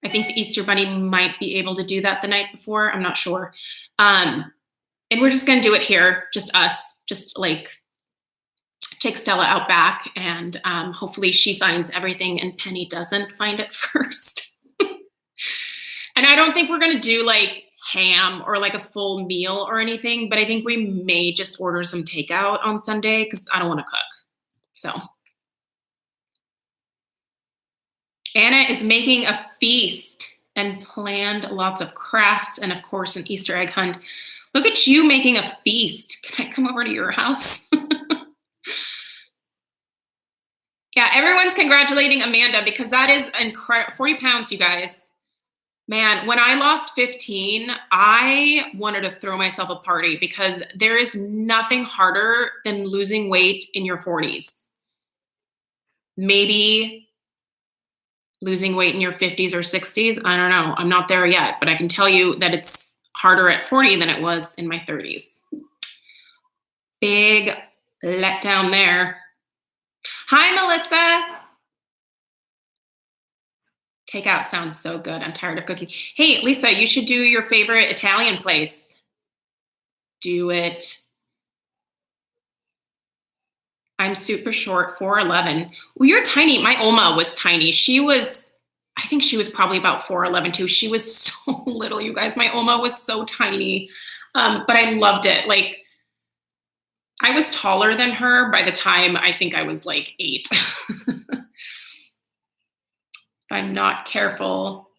I think the Easter Bunny might be able to do that the night before. I'm not sure. And we're just going to do it here, just us, just like take Stella out back, and hopefully she finds everything and Penny doesn't find it first. And I don't think we're going to do like ham or like a full meal or anything, but I think we may just order some takeout on Sunday because I don't want to cook. So Anna is making a feast and planned lots of crafts and of course an Easter egg hunt. Look at you making a feast. Can I come over to your house? Yeah, everyone's congratulating Amanda because that is incredible. 40 pounds, you guys. Man, when I lost 15, I wanted to throw myself a party because there is nothing harder than losing weight in your 40s. Maybe losing weight in your 50s or 60s. I don't know. I'm not there yet, but I can tell you that it's harder at 40 than it was in my 30s. Big letdown there. Hi, Melissa. Takeout sounds so good. I'm tired of cooking. Hey, Lisa, you should do your favorite Italian place. Do it. I'm super short, 4'11". Well, you're tiny. My Oma was tiny. I think she was probably about 4'11" too. She was so little, you guys. My Oma was so tiny, but I loved it. Like, I was taller than her by the time I think I was like 8. If I'm not careful,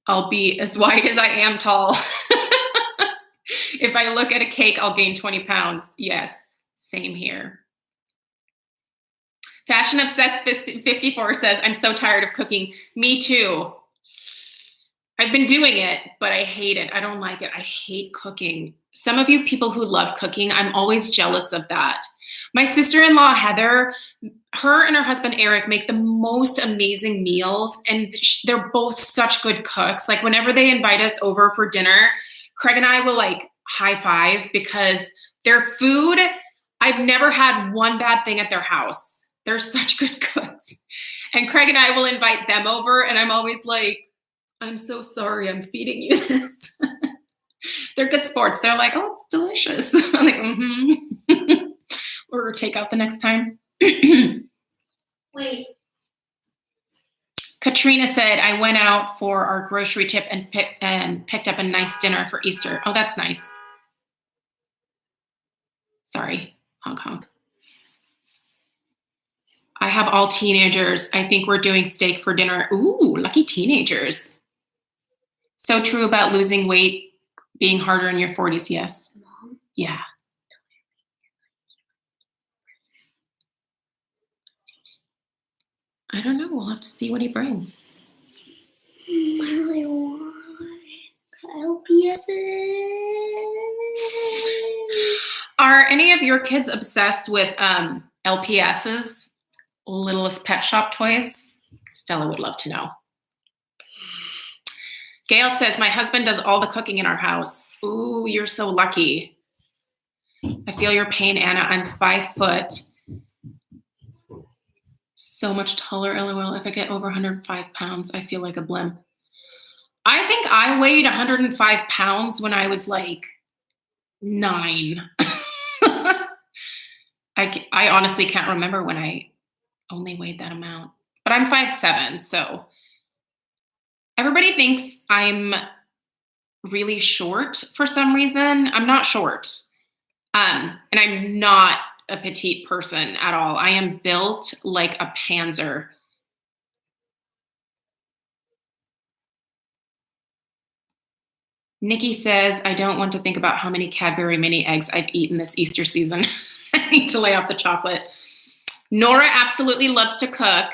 I'll be as wide as I am tall. If I look at a cake, I'll gain 20 pounds. Yes, same here. Fashion Obsessed 54 says, I'm so tired of cooking. Me too. I've been doing it, but I hate it. I don't like it. I hate cooking. Some of you people who love cooking, I'm always jealous of that. My sister-in-law, Heather, her and her husband, Eric, make the most amazing meals, and they're both such good cooks. Like whenever they invite us over for dinner, Craig and I will like high five because their food, I've never had one bad thing at their house. They're such good cooks. And Craig and I will invite them over, and I'm always like, I'm so sorry I'm feeding you this. They're good sports. They're like, oh, it's delicious. I'm like, mm-hmm. Order takeout the next time. Wait. Katrina said, I went out for our grocery trip and picked up a nice dinner for Easter. Oh, that's nice. Sorry, Hong Kong. I have all teenagers. I think we're doing steak for dinner. Ooh, lucky teenagers. So true about losing weight being harder in your 40s. Yes. Yeah. I don't know. We'll have to see what he brings. I want LPSs. Are any of your kids obsessed with LPSs, Littlest Pet Shop toys? Stella would love to know. Gail says, my husband does all the cooking in our house. Ooh, you're so lucky. I feel your pain, Anna. I'm 5 foot. So much taller, LOL. If I get over 105 pounds, I feel like a blimp. I think I weighed 105 pounds when I was like 9. I honestly can't remember when I only weighed that amount. But I'm 5'7", so everybody thinks I'm really short for some reason. I'm not short. And I'm not a petite person at all. I am built like a panzer. Nikki says, I don't want to think about how many Cadbury mini eggs I've eaten this Easter season. I need to lay off the chocolate. Nora absolutely loves to cook.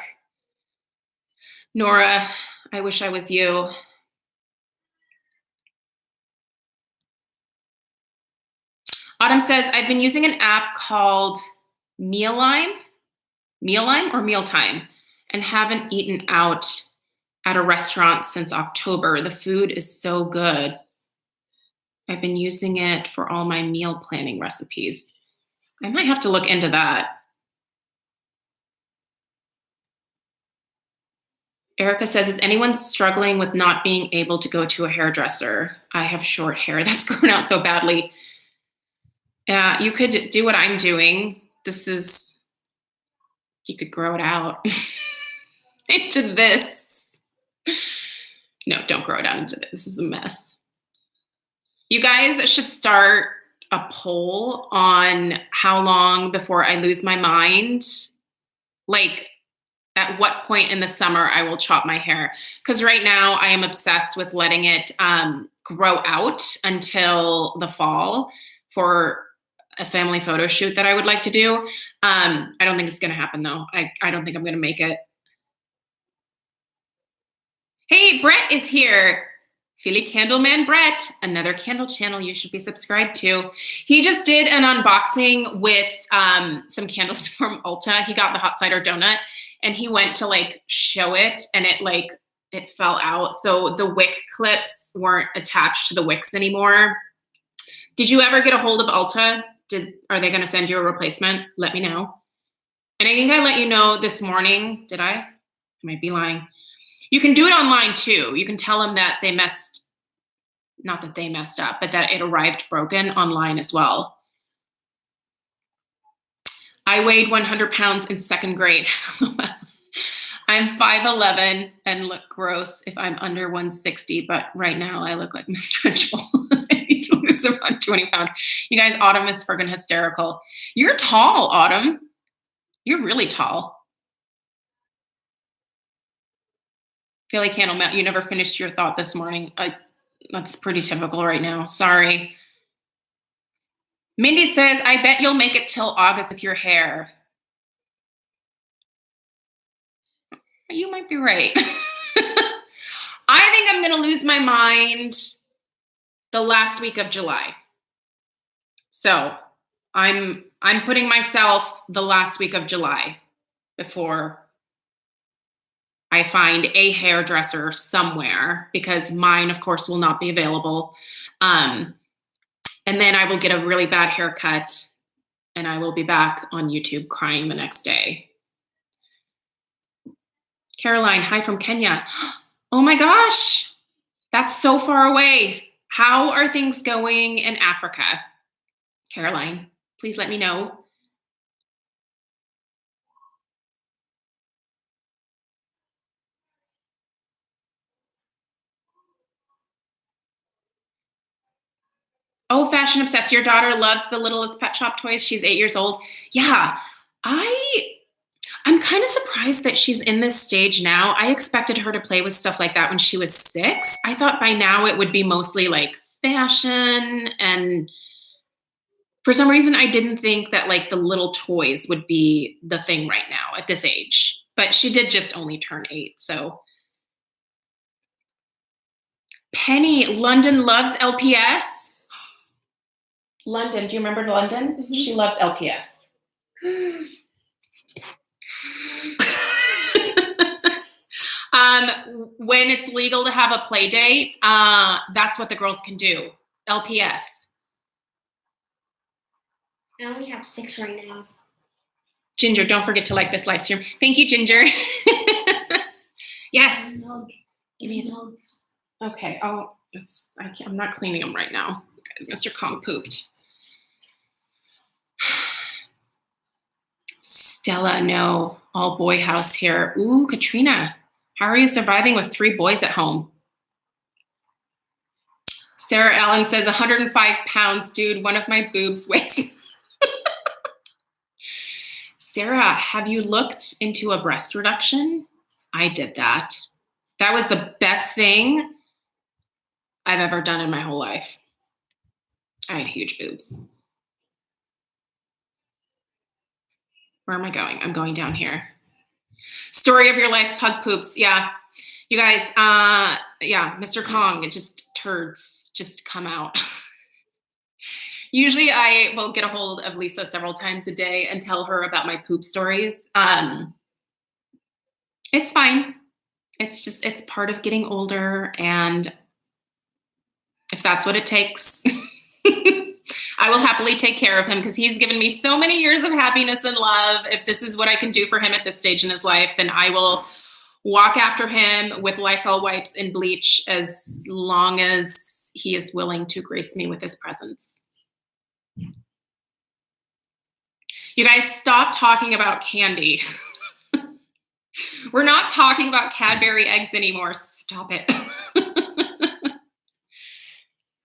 Nora, I wish I was you. Autumn says, I've been using an app called Mealime or Mealtime, and haven't eaten out at a restaurant since October. The food is so good. I've been using it for all my meal planning recipes. I might have to look into that. Erica says, is anyone struggling with not being able to go to a hairdresser? I have short hair that's grown out so badly. You could do what I'm doing. You could grow it out into this. No, don't grow it out into this. This is a mess. You guys should start a poll on how long before I lose my mind. Like, at what point in the summer I will chop my hair. Because right now I am obsessed with letting it grow out until the fall for a family photo shoot that I would like to do. I don't think it's going to happen though. I don't think I'm going to make it. Hey, Brett is here. Philly Candleman Brett, another candle channel you should be subscribed to. He just did an unboxing with some candles from Ulta. He got the hot cider donut and he went to like show it and it fell out. So the wick clips weren't attached to the wicks anymore. Did you ever get a hold of Ulta? Are they going to send you a replacement? Let me know. And I think I let you know this morning. Did I? I might be lying. You can do it online too. You can tell them that not that they messed up, but that it arrived broken online as well. I weighed 100 pounds in second grade. I'm 5'11" and look gross if I'm under 160, but right now I look like Miss Trenchel. I need to lose around 20 pounds. You guys, Autumn is friggin' hysterical. You're tall, Autumn. You're really tall. Philly Candle Matt, you never finished your thought this morning. That's pretty typical right now. Sorry. Mindy says, I bet you'll make it till August with your hair. You might be right. I think I'm going to lose my mind the last week of July. So I'm putting myself the last week of July before I find a hairdresser somewhere, because mine, of course, will not be available. And then I will get a really bad haircut and I will be back on YouTube crying the next day. Caroline, hi from Kenya. Oh my gosh, that's so far away. How are things going in Africa? Caroline, please let me know. Oh, fashion obsessed. Your daughter loves the Littlest Pet Shop toys. She's 8 years old. Yeah, I'm kind of surprised that she's in this stage now. I expected her to play with stuff like that when she was 6. I thought by now it would be mostly like fashion, and for some reason I didn't think that like the little toys would be the thing right now at this age. But she did just only turn 8, so. Penny, London loves LPS. London, do you remember London? Mm-hmm. She loves LPS. When it's legal to have a play date, that's what the girls can do. LPS. I only have 6 right now. Ginger, don't forget to like this live stream. Thank you, Ginger. Yes. Give me hugs. Okay. Oh, I'm not cleaning them right now. Guys, Mr. Kong pooped. Stella, no. All boy house here. Ooh, Katrina. How are you surviving with 3 boys at home? Sarah Allen says 105 pounds, dude. One of my boobs weighs. Sarah, have you looked into a breast reduction? I did that. That was the best thing I've ever done in my whole life. I had huge boobs. Where am I going? I'm going down here. Story of your life, pug poops. Yeah. You guys, yeah, Mr. Kong, it just turds just come out. Usually I will get a hold of Lisa several times a day and tell her about my poop stories. It's fine. It's part of getting older. And if that's what it takes, I will happily take care of him because he's given me so many years of happiness and love. If this is what I can do for him at this stage in his life, then I will walk after him with Lysol wipes and bleach as long as he is willing to grace me with his presence. You guys, stop talking about candy. We're not talking about Cadbury eggs anymore. Stop it.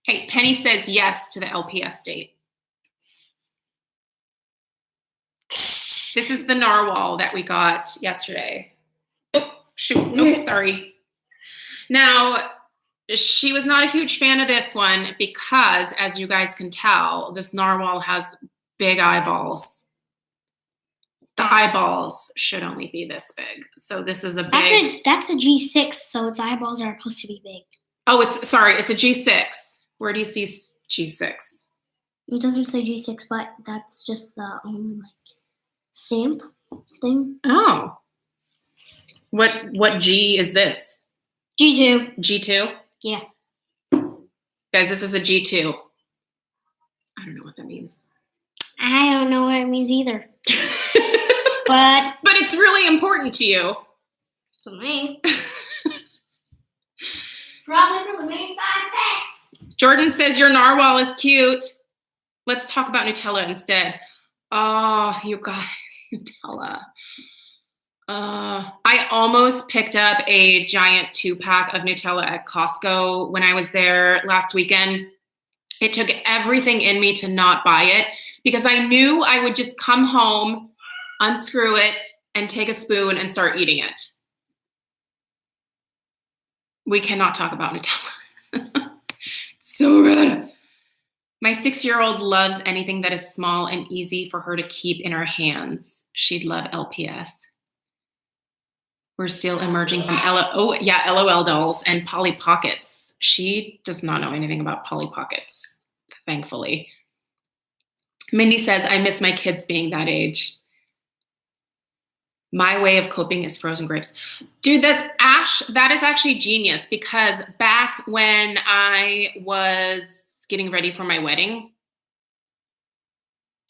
Hey, Penny says yes to the LPS date. This is the narwhal that we got yesterday. Oh, shoot. Nope, sorry. Now, she was not a huge fan of this one because, as you guys can tell, this narwhal has big eyeballs. The eyeballs should only be this big. So this is a big... That's a G6, so its eyeballs are supposed to be big. Oh, it's a G6. Where do you see G6? It doesn't say G6, but that's just the stamp thing. Oh. What G is this? G2. G2? Yeah. Guys, this is a G2. I don't know what that means. I don't know what it means either. But it's really important to you. For me. Probably for the main 5 pets. Jordan says your narwhal is cute. Let's talk about Nutella instead. Oh, you guys, Nutella. I almost picked up a giant 2-pack of Nutella at Costco when I was there last weekend. It took everything in me to not buy it because I knew I would just come home, unscrew it, and take a spoon and start eating it. We cannot talk about Nutella. So good. My 6-year-old loves anything that is small and easy for her to keep in her hands. She'd love LPS. We're still emerging from LOL dolls and Polly Pockets. She does not know anything about Polly Pockets, thankfully. Mindy says, I miss my kids being that age. My way of coping is frozen grapes. Dude, that is actually genius because back when I was getting ready for my wedding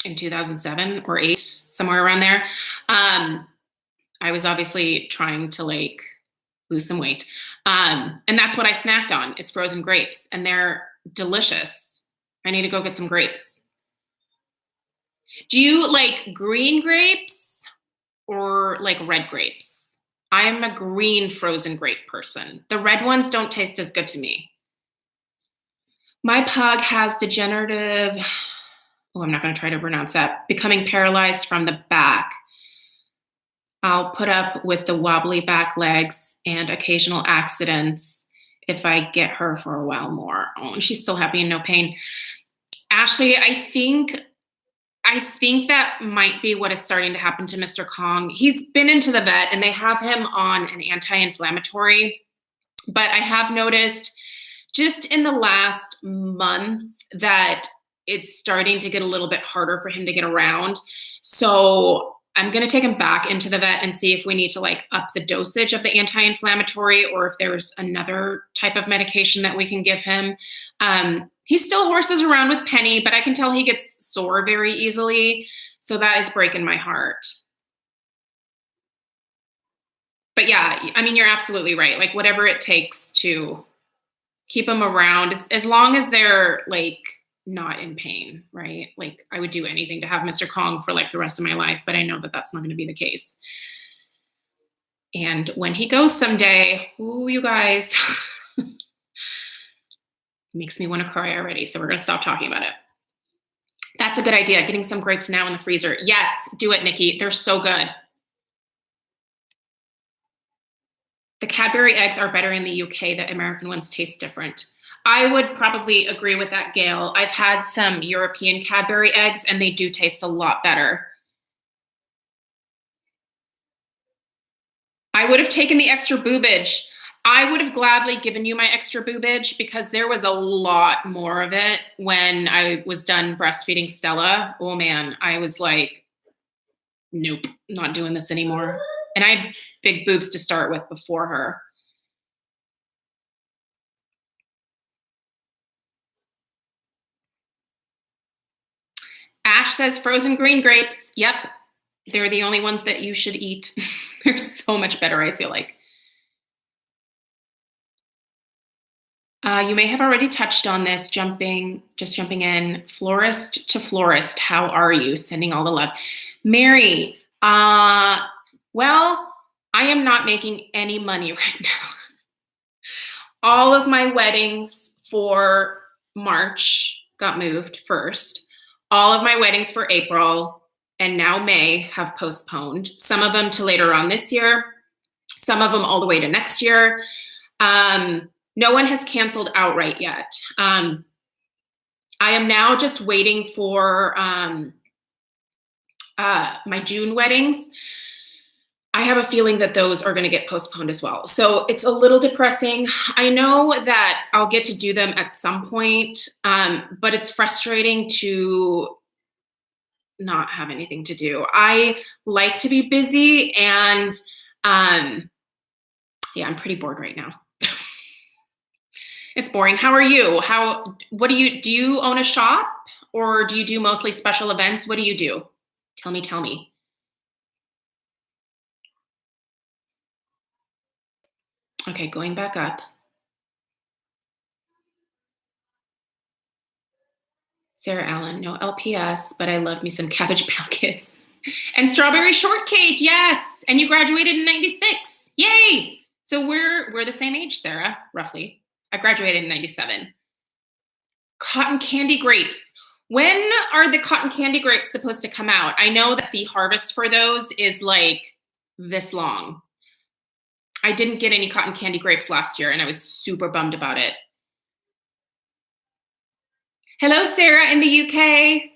in 2007 or 8, somewhere around there, I was obviously trying to lose some weight. And that's what I snacked on is frozen grapes and they're delicious. I need to go get some grapes. Do you like green grapes or like red grapes? I am a green frozen grape person. The red ones don't taste as good to me. My pug has degenerative, I'm not going to try to pronounce that, becoming paralyzed from the back. I'll put up with the wobbly back legs and occasional accidents if I get her for a while more. Oh, and she's so happy and no pain. Ashley, I think that might be what is starting to happen to Mr. Kong. He's been into the vet and they have him on an anti-inflammatory, but I have noticed just in the last month that it's starting to get a little bit harder for him to get around. So I'm going to take him back into the vet and see if we need to up the dosage of the anti-inflammatory or if there's another type of medication that we can give him. He still horses around with Penny, but I can tell he gets sore very easily. So that is breaking my heart. But yeah, I mean, you're absolutely right. Whatever it takes to keep them around, as long as they're not in pain, right? I would do anything to have Mr. Kong for the rest of my life, but I know that that's not going to be the case. And when he goes someday, ooh, you guys, makes me want to cry already. So we're going to stop talking about it. That's a good idea. Getting some grapes now in the freezer. Yes, do it, Nikki. They're so good. The Cadbury eggs are better in the UK. The American ones taste different. I would probably agree with that, Gail. I've had some European Cadbury eggs and they do taste a lot better. I would have taken the extra boobage. I would have gladly given you my extra boobage because there was a lot more of it when I was done breastfeeding Stella. Oh man, I was like, nope, not doing this anymore. And I had big boobs to start with before her. Ash says frozen green grapes. Yep, they're the only ones that you should eat. They're so much better, I feel like. You may have already touched on this, just jumping in. Florist to florist, how are you? Sending all the love. Mary, well, I am not making any money right now. All of my weddings for March got moved first. All of my weddings for April and now May have postponed. Some of them to later on this year, some of them all the way to next year. No one has canceled outright yet. I am now just waiting for my June weddings. I have a feeling that those are going to get postponed as well. So it's a little depressing. I know that I'll get to do them at some point, but it's frustrating to not have anything to do. I like to be busy and yeah, I'm pretty bored right now. It's boring. How are you? What do you own a shop or do you do mostly special events? What do you do? Tell me. Okay, going back up. Sarah Allen, no LPS, but I love me some Cabbage Patch Kids. And strawberry shortcake, yes. And you graduated in 96. Yay! So we're the same age, Sarah, roughly. I graduated in 97. Cotton candy grapes. When are the cotton candy grapes supposed to come out? I know that the harvest for those is like this long. I didn't get any cotton candy grapes last year and I was super bummed about it. Hello, Sarah in the UK.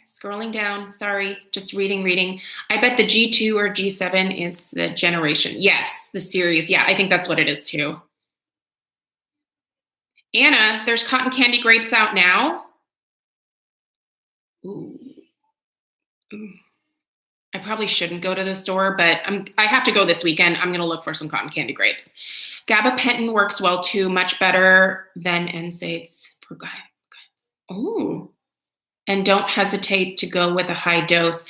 Scrolling down, sorry, just reading. I bet the G2 or G7 is the generation. Yes, the series. Yeah, I think that's what it is too. Anna, there's cotton candy grapes out now. Ooh. I probably shouldn't go to the store, but I have to go this weekend. I'm gonna look for some cotton candy grapes. Gabapentin works well too, much better than NSAIDs for guy. Ooh. And don't hesitate to go with a high dose.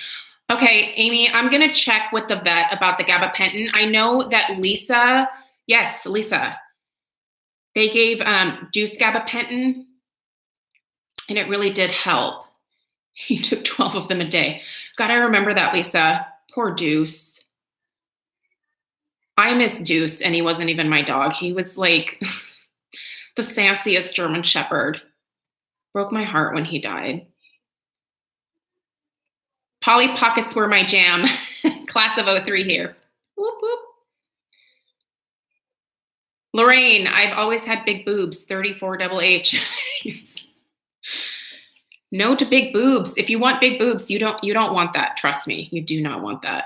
Okay, Amy, I'm going to check with the vet about the gabapentin. I know that Lisa, they gave Deuce gabapentin, and it really did help. He took 12 of them a day. God, I remember that, Lisa. Poor Deuce. I miss Deuce, and he wasn't even my dog. He was like the sassiest German Shepherd. Broke my heart when he died. Polly Pockets were my jam. Class of 03 here. Whoop, whoop. Lorraine, I've always had big boobs, 34 double H. No to big boobs. If you want big boobs, you don't want that. Trust me, you do not want that.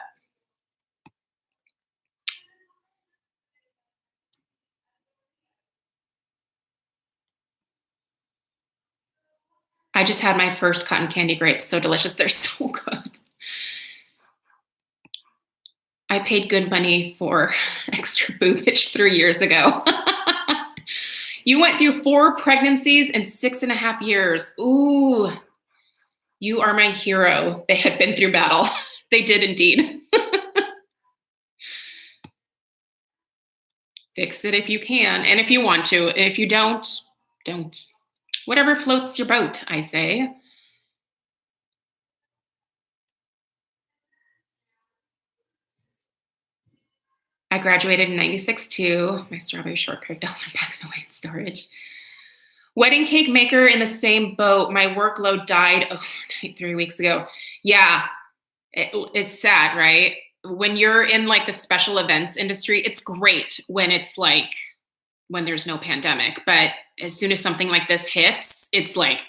I just had my first cotton candy grapes. So delicious. They're so good. I paid good money for extra boobage 3 years ago. You went through 4 pregnancies in 6.5 years. Ooh, you are my hero. They had been through battle. They did indeed. Fix it if you can, and if you want to. And if you don't. Whatever floats your boat, I say. I graduated in 96 too. My strawberry shortcake dolls are packed away in storage. Wedding cake maker in the same boat. My workload died overnight 3 weeks ago. Yeah, it's sad, right? When you're in like the special events industry, it's great when it's like, when there's no pandemic. But as soon as something like this hits, it's like,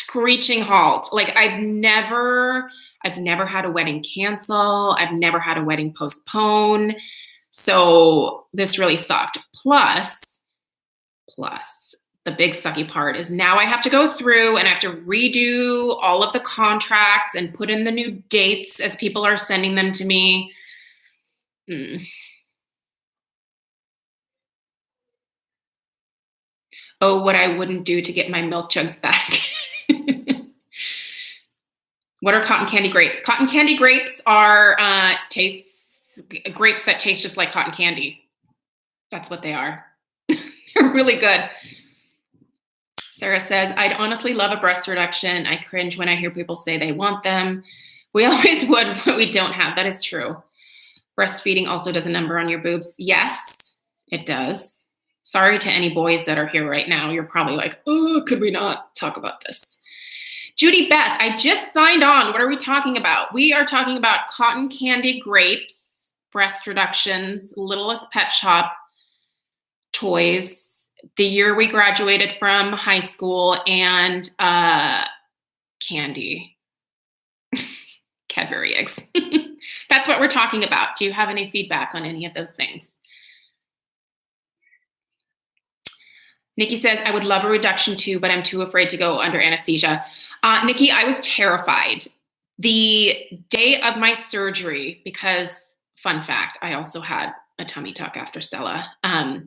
screeching halt. Like I've never had a wedding cancel. I've never had a wedding postpone. So this really sucked. Plus, the big sucky part is now I have to go through and I have to redo all of the contracts and put in the new dates as people are sending them to me. Oh, what I wouldn't do to get my milk jugs back. What are cotton candy grapes? Cotton candy grapes are grapes that taste just like cotton candy. That's what they are. They're really good. Sarah says, I'd honestly love a breast reduction. I cringe when I hear people say they want them. We always would, but we don't have. That is true. Breastfeeding also does a number on your boobs. Yes, it does. Sorry to any boys that are here right now. You're probably like, oh, could we not talk about this? Judy Beth, I just signed on. What are we talking about? We are talking about cotton candy grapes, breast reductions, Littlest Pet Shop toys, the year we graduated from high school, and candy. Cadbury eggs. That's what we're talking about. Do you have any feedback on any of those things? Nikki says, I would love a reduction too, but I'm too afraid to go under anesthesia. Nikki, I was terrified the day of my surgery because, fun fact, I also had a tummy tuck after Stella.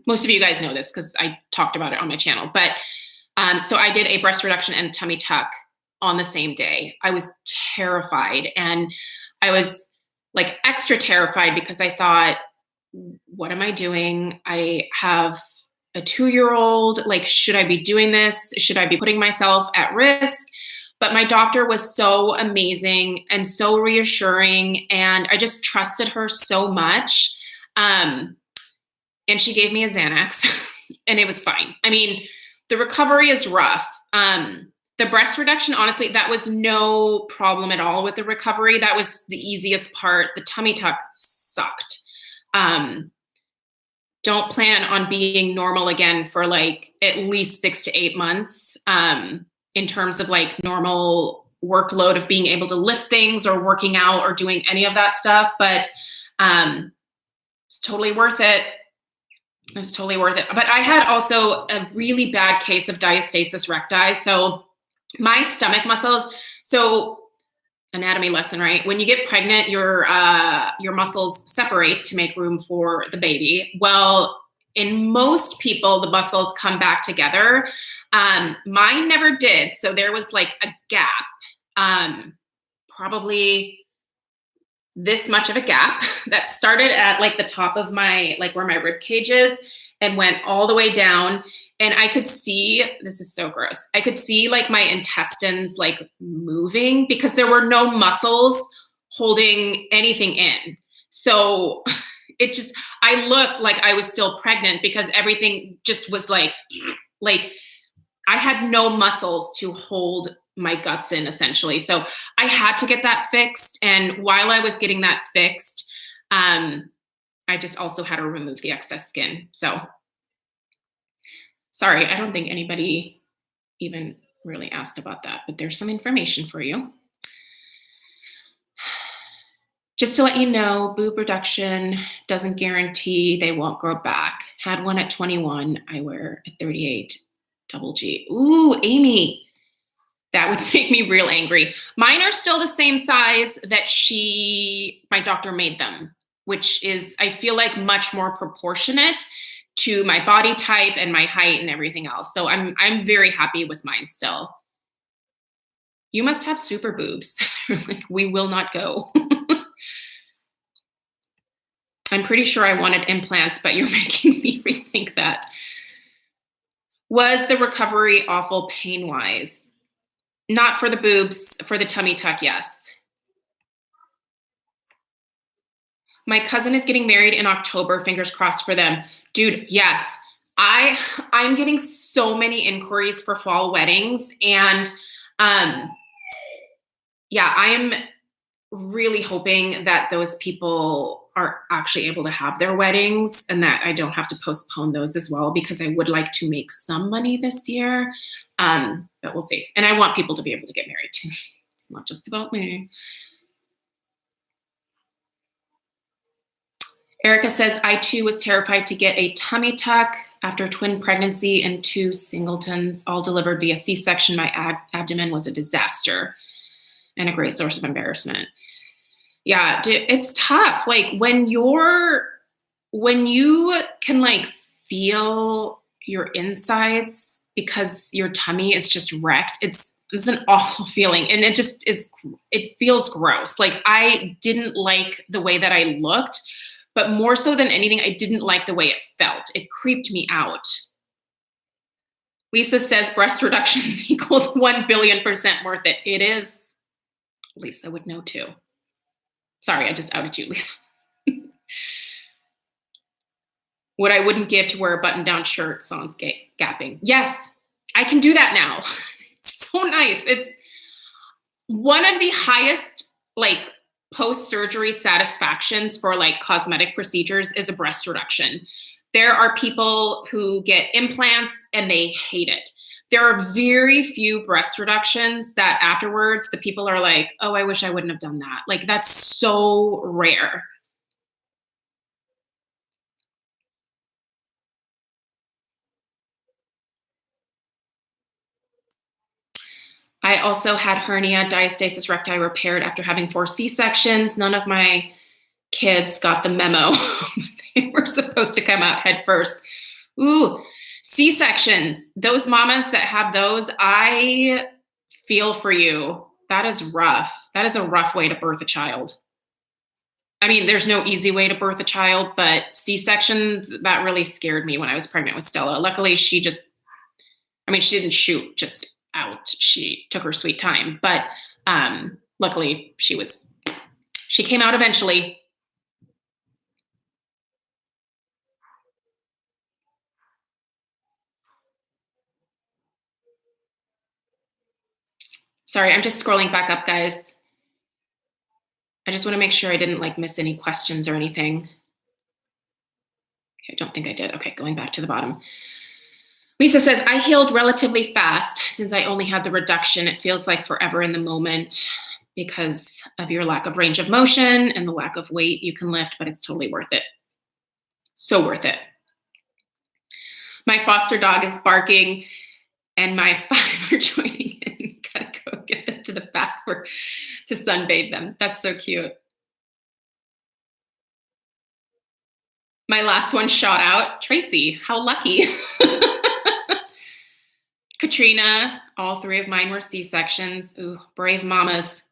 Most of you guys know this because I talked about it on my channel. But so I did a breast reduction and a tummy tuck on the same day. I was terrified. And I was like extra terrified because I thought, what am I doing? I have a 2-year-old. Like, should I be doing this? Should I be putting myself at risk? But my doctor was so amazing and so reassuring. And I just trusted her so much. And she gave me a Xanax and it was fine. I mean, the recovery is rough. The breast reduction, honestly, that was no problem at all with the recovery. That was the easiest part. The tummy tuck sucked. Don't plan on being normal again for like at least 6 to 8 months in terms of like normal workload of being able to lift things or working out or doing any of that stuff. But it's totally worth it. It was totally worth it. But I had also a really bad case of diastasis recti. So my stomach muscles, so anatomy lesson, right? When you get pregnant, your muscles separate to make room for the baby. Well, in most people, the muscles come back together. Mine never did. So there was like a gap, probably this much of a gap that started at like the top of my, like where my rib cage is and went all the way down. And I could see, this is so gross. I could see like my intestines like moving because there were no muscles holding anything in. So it just, I looked like I was still pregnant because everything just was like I had no muscles to hold my guts in essentially. So I had to get that fixed. And while I was getting that fixed, I just also had to remove the excess skin. So sorry, I don't think anybody even really asked about that, but there's some information for you. Just to let you know, boob reduction doesn't guarantee they won't grow back. Had one at 21, I wear at 38, double G. Ooh, Amy, that would make me real angry. Mine are still the same size that my doctor made them, which is, I feel like, much more proportionate to my body type and my height and everything else. So I'm very happy with mine still. You must have super boobs. Like, we will not go. I'm pretty sure I wanted implants, but you're making me rethink that. Was the recovery awful pain-wise? Not for the boobs, for the tummy tuck, yes. My cousin is getting married in October, fingers crossed for them. Dude, yes. I'm getting so many inquiries for fall weddings. And yeah, I am really hoping that those people are actually able to have their weddings and that I don't have to postpone those as well, because I would like to make some money this year. But we'll see. And I want people to be able to get married too. It's not just about me. Erica says, I too was terrified to get a tummy tuck after twin pregnancy and 2 singletons, all delivered via C-section. My abdomen was a disaster and a great source of embarrassment. Yeah, it's tough. Like when you can like feel your insides because your tummy is just wrecked. It's an awful feeling. And it feels gross. Like I didn't like the way that I looked. But more so than anything, I didn't like the way it felt. It creeped me out. Lisa says breast reductions equals 1 billion% worth it. It is. Lisa would know too. Sorry, I just outed you, Lisa. What I wouldn't give to wear a button-down shirt, sans gapping. Yes, I can do that now. It's so nice. It's one of the highest, like, post-surgery satisfactions for like cosmetic procedures is a breast reduction. There are people who get implants and they hate it. There are very few breast reductions that afterwards the people are like, oh, I wish I wouldn't have done that. Like that's so rare. I also had hernia diastasis recti repaired after having 4 C-sections. None of my kids got the memo. They were supposed to come out head first. Ooh, C-sections. Those mamas that have those, I feel for you. That is rough. That is a rough way to birth a child. I mean, there's no easy way to birth a child, but C-sections, that really scared me when I was pregnant with Stella. Luckily, she didn't shoot just out. She took her sweet time, but luckily she came out eventually. Sorry, I'm just scrolling back up, guys. I just want to make sure I didn't like miss any questions or anything. Okay, I don't think I did. Okay, going back to the bottom. Lisa says, I healed relatively fast since I only had the reduction. It feels like forever in the moment because of your lack of range of motion and the lack of weight you can lift, but it's totally worth it. So worth it. My foster dog is barking and my 5 are joining in. Gotta go get them to the back to sunbathe them. That's so cute. My last one shot out. Tracy, how lucky. Katrina, all 3 of mine were C-sections. Ooh, brave mamas.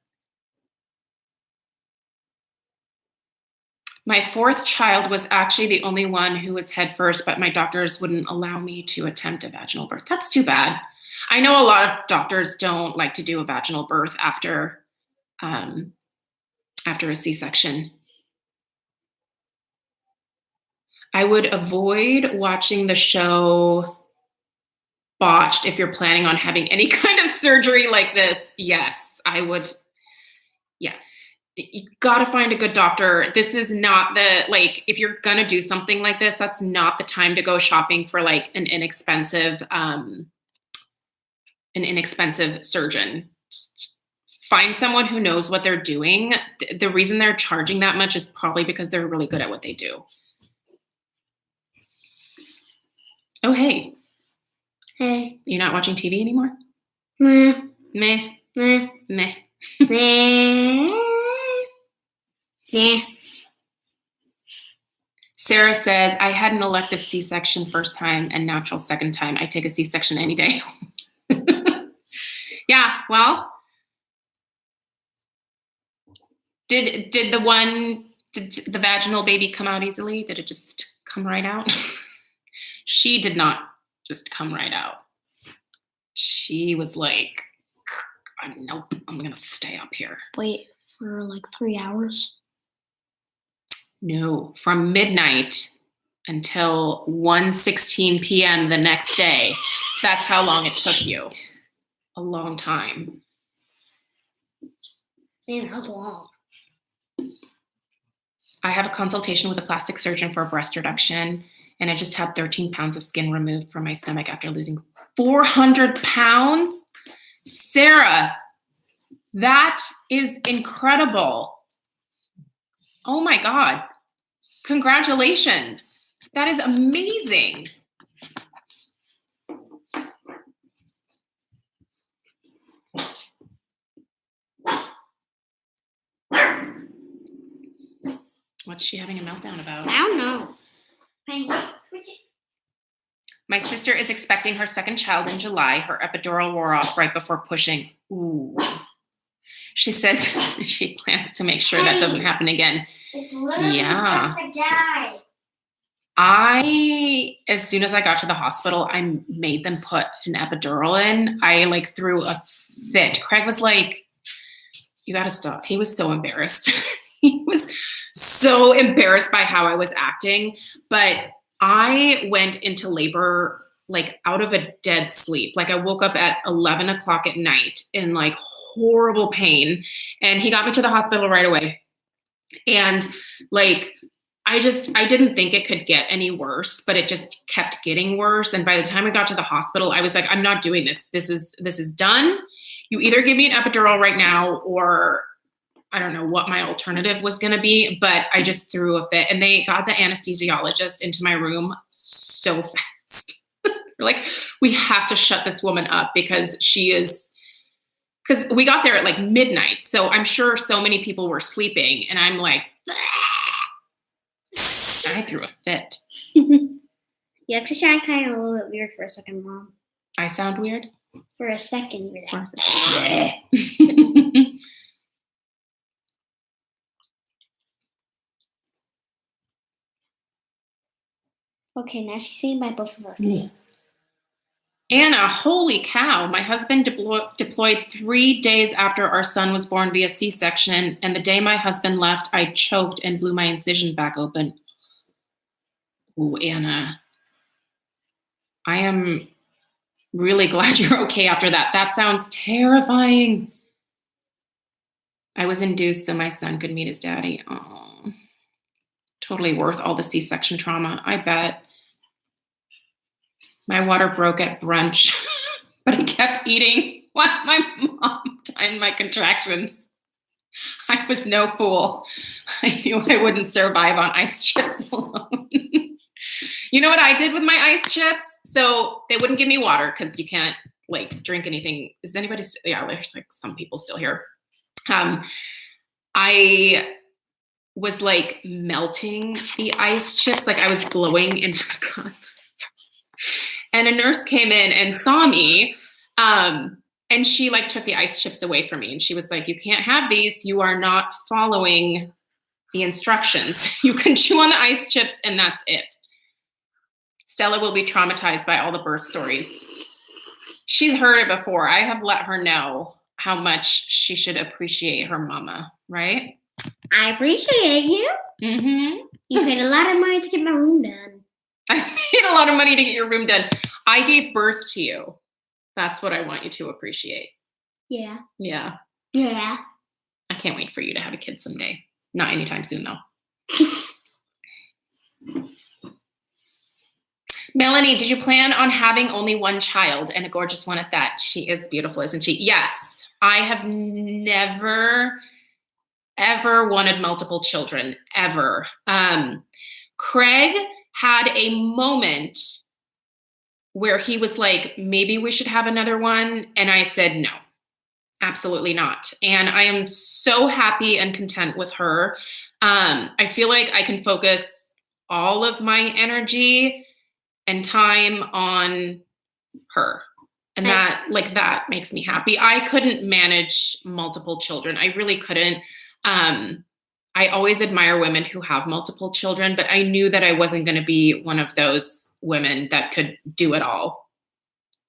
My 4th child was actually the only one who was head first, but my doctors wouldn't allow me to attempt a vaginal birth. That's too bad. I know a lot of doctors don't like to do a vaginal birth after a C-section. I would avoid watching the show Botched if you're planning on having any kind of surgery like this. Yes, I would. Yeah. You got to find a good doctor. This is not if you're going to do something like this, that's not the time to go shopping for like an inexpensive surgeon. Just find someone who knows what they're doing. The reason they're charging that much is probably because they're really good at what they do. Oh, hey. Hey. You're not watching TV anymore? Meh. Meh. Meh. Meh. Meh. Yeah. Sarah says, I had an elective C-section first time and natural second time. I take a C-section any day. Yeah, well, did the vaginal baby come out easily? Did it just come right out? She did not just come right out. She was like, nope, I'm going to stay up here. Wait for like 3 hours? No, from midnight until 1:16 p.m. the next day. That's how long it took you. A long time. Man, that was long. I have a consultation with a plastic surgeon for a breast reduction, and I just had 13 pounds of skin removed from my stomach after losing 400 pounds. Sarah, that is incredible. Oh my God. Congratulations. That is amazing. What's she having a meltdown about? I don't know. My sister is expecting her second child in July. Her epidural wore off right before pushing. Ooh. She says she plans to make sure that doesn't happen again. It's literally just a guy. As soon as I got to the hospital, I made them put an epidural in. I like threw a fit. Craig was like, you got to stop. He was so embarrassed. He was so embarrassed by how I was acting. But I went into labor like out of a dead sleep. Like I woke up at 11 o'clock at night in like horrible pain. And he got me to the hospital right away. And like, I didn't think it could get any worse, but it just kept getting worse. And by the time I got to the hospital, I was like, I'm not doing this. This is done. You either give me an epidural right now, or I don't know what my alternative was going to be, but I just threw a fit. And they got the anesthesiologist into my room so fast. They're like, we have to shut this woman up because we got there at like midnight. So I'm sure so many people were sleeping, and I'm like, I threw a fit. You actually sound kind of a little bit weird for a second, Mom. I sound weird? For a second, you're like, okay, now she's saying by both of her feet. Anna, holy cow. My husband deployed 3 days after our son was born via C-section, and the day my husband left, I choked and blew my incision back open. Ooh, Anna. I am really glad you're okay after that. That sounds terrifying. I was induced so my son could meet his daddy. Oh, totally worth all the C-section trauma, I bet. My water broke at brunch, but I kept eating while my mom timed my contractions. I was no fool. I knew I wouldn't survive on ice chips alone. You know what I did with my ice chips? So they wouldn't give me water because you can't like drink anything. Is anybody? Yeah, there's like some people still here. I was like melting the ice chips, like I was blowing into the cup. And a nurse came in and saw me, and she like took the ice chips away from me. And she was like, you can't have these. You are not following the instructions. You can chew on the ice chips and that's it. Stella will be traumatized by all the birth stories. She's heard it before. I have let her know how much she should appreciate her mama, right? I appreciate you. Mm-hmm. You paid a lot of money to get my room done. I paid a lot of money to get your room done. I gave birth to you. That's what I want you to appreciate. Yeah. Yeah. Yeah. I can't wait for you to have a kid someday. Not anytime soon, though. Melanie, did you plan on having only one child, and a gorgeous one at that? She is beautiful, isn't she? Yes. I have never, ever wanted multiple children, ever. Craig had a moment where he was like, maybe we should have another one. And I said, no, absolutely not. And I am so happy and content with her. I feel like I can focus all of my energy and time on her. And that makes me happy. I couldn't manage multiple children. I really couldn't. I always admire women who have multiple children, but I knew that I wasn't going to be one of those women that could do it all.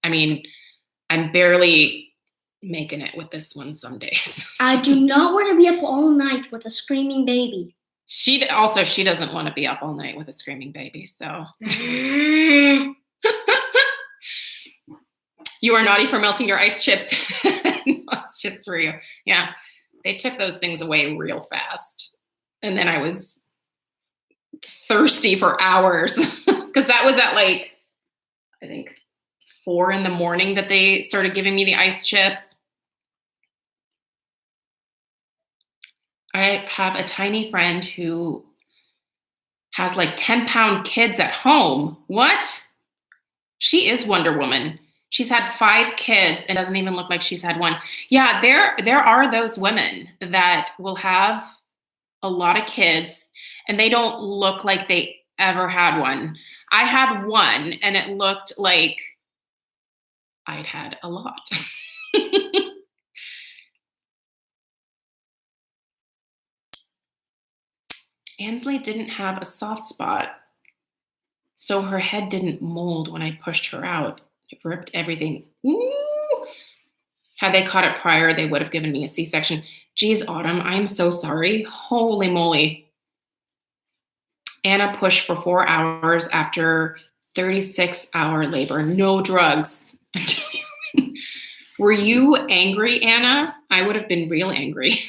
I mean, I'm barely making it with this one some days. I do not want to be up all night with a screaming baby. She doesn't want to be up all night with a screaming baby, so. You are naughty for melting your ice chips. Ice chips for you. Yeah, they took those things away real fast. And then I was thirsty for hours because that was at like, I think 4 a.m. that they started giving me the ice chips. I have a tiny friend who has like 10-pound kids at home. What? She is Wonder Woman. She's had 5 kids and doesn't even look like she's had one. Yeah, there are those women that will have a lot of kids and they don't look like they ever had one. I had one and it looked like I'd had a lot. Ansley didn't have a soft spot, so her head didn't mold when I pushed her out. It ripped everything. Ooh. Had they caught it prior, they would have given me a C-section. Geez, Autumn, I'm so sorry. Holy moly. Anna pushed for 4 hours after 36-hour labor. No drugs. Were you angry, Anna? I would have been real angry.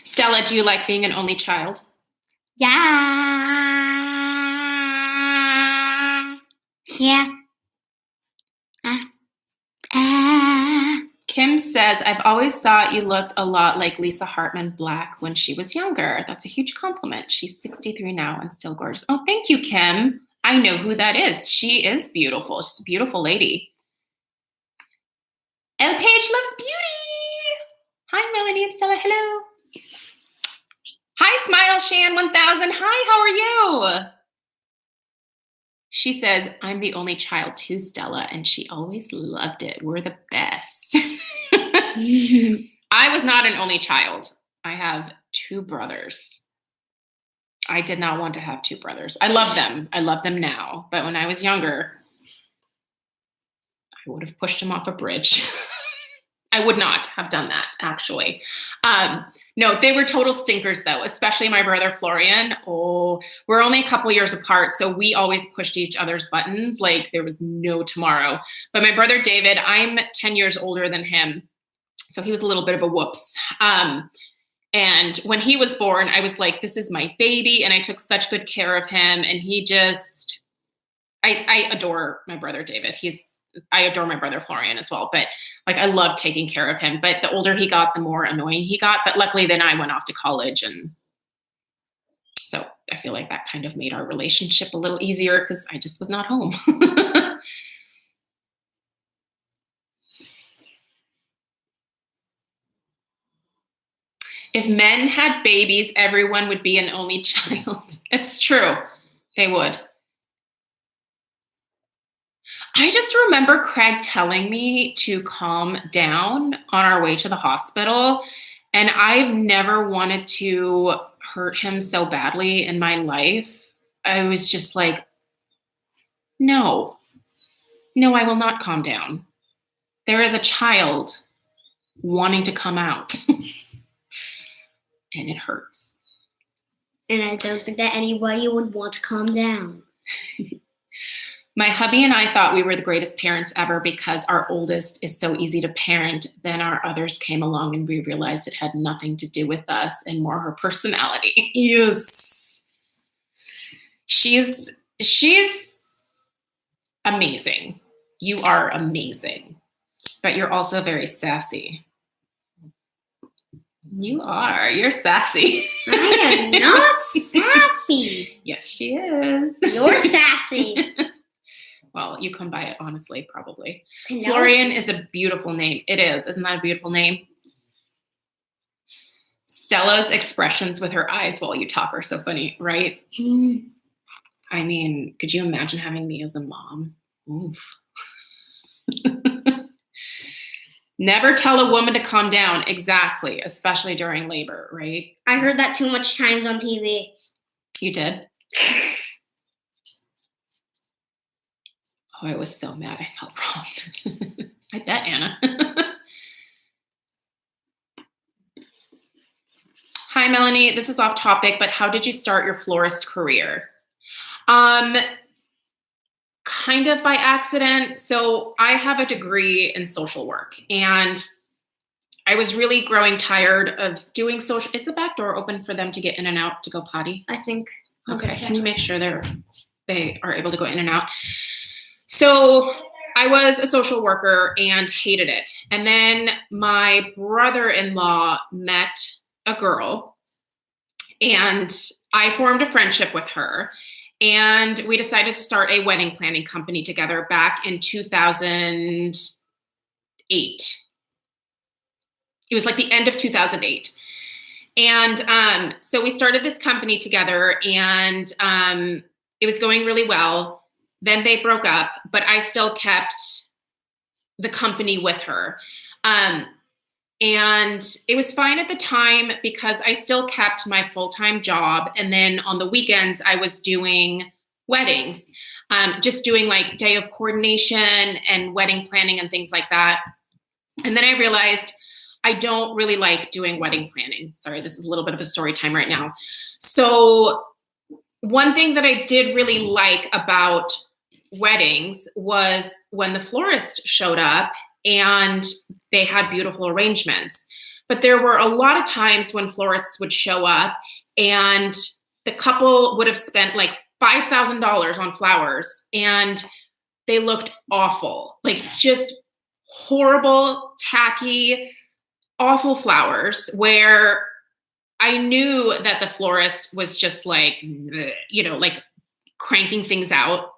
Stella, do you like being an only child? Yeah. Yeah. Kim says, I've always thought you looked a lot like Lisa Hartman Black when she was younger. That's a huge compliment. She's 63 now and still gorgeous. Oh, thank you, Kim. I know who that is. She is beautiful. She's a beautiful lady. Elle Page loves beauty. Hi, Melanie and Stella. Hello. Hi, Smile Shan 1000. Hi, how are you? She says, I'm the only child too, Stella, and she always loved it. We're the best. I was not an only child. I have 2 brothers. I did not want to have 2 brothers. I love them. I love them now. But when I was younger, I would have pushed them off a bridge. I would not have done that, actually. No, they were total stinkers, though, especially my brother Florian. Oh, we're only a couple years apart, so we always pushed each other's buttons like there was no tomorrow. But my brother David, I'm 10 years older than him, so he was a little bit of a whoops. And when he was born, I was like, this is my baby, and I took such good care of him, and he just, I adore my brother David. I adore my brother Florian as well, but like I love taking care of him. But the older he got, the more annoying he got. But luckily then I went off to college, and so I feel like that kind of made our relationship a little easier because I just was not home. If men had babies, everyone would be an only child. It's true. They would. I just remember Craig telling me to calm down on our way to the hospital. And I've never wanted to hurt him so badly in my life. I was just like, no, I will not calm down. There is a child wanting to come out. And it hurts. And I don't think that anybody would want to calm down. My hubby and I thought we were the greatest parents ever because our oldest is so easy to parent. Then our others came along and we realized it had nothing to do with us and more her personality. Yes. She's amazing. You are amazing. But you're also very sassy. You are. You're sassy. I am not sassy. Yes, she is. You're sassy. Well, you come by it honestly, probably. No. Florian is a beautiful name. It is. Isn't that a beautiful name? Stella's expressions with her eyes while you talk are so funny, right? I mean, could you imagine having me as a mom? Oof. Never tell a woman to calm down. Exactly. Especially during labor, right? I heard that too much times on TV. You did? Oh, I was so mad. I felt wronged. I bet, Anna. Hi, Melanie. This is off topic, but how did you start your florist career? Kind kind of by accident. So I have a degree in social work, and I was really growing tired of doing social. Is the back door open for them to get in and out to go potty? I think. Okay, can you make sure they are able to go in and out? So I was a social worker and hated it. And then my brother-in-law met a girl, and I formed a friendship with her. And we decided to start a wedding planning company together back in 2008. It was like the end of 2008. And so we started this company together, and it was going really well. Then they broke up, but I still kept the company with her. And it was fine at the time because I still kept my full-time job. And then on the weekends, I was doing weddings, just doing like day of coordination and wedding planning and things like that. And then I realized I don't really like doing wedding planning. Sorry, this is a little bit of a story time right now. So one thing that I did really like about weddings was when the florist showed up and they had beautiful arrangements. But there were a lot of times when florists would show up and the couple would have spent like $5,000 on flowers and they looked awful, like just horrible, tacky, awful flowers, where I knew that the florist was just like, like cranking things out.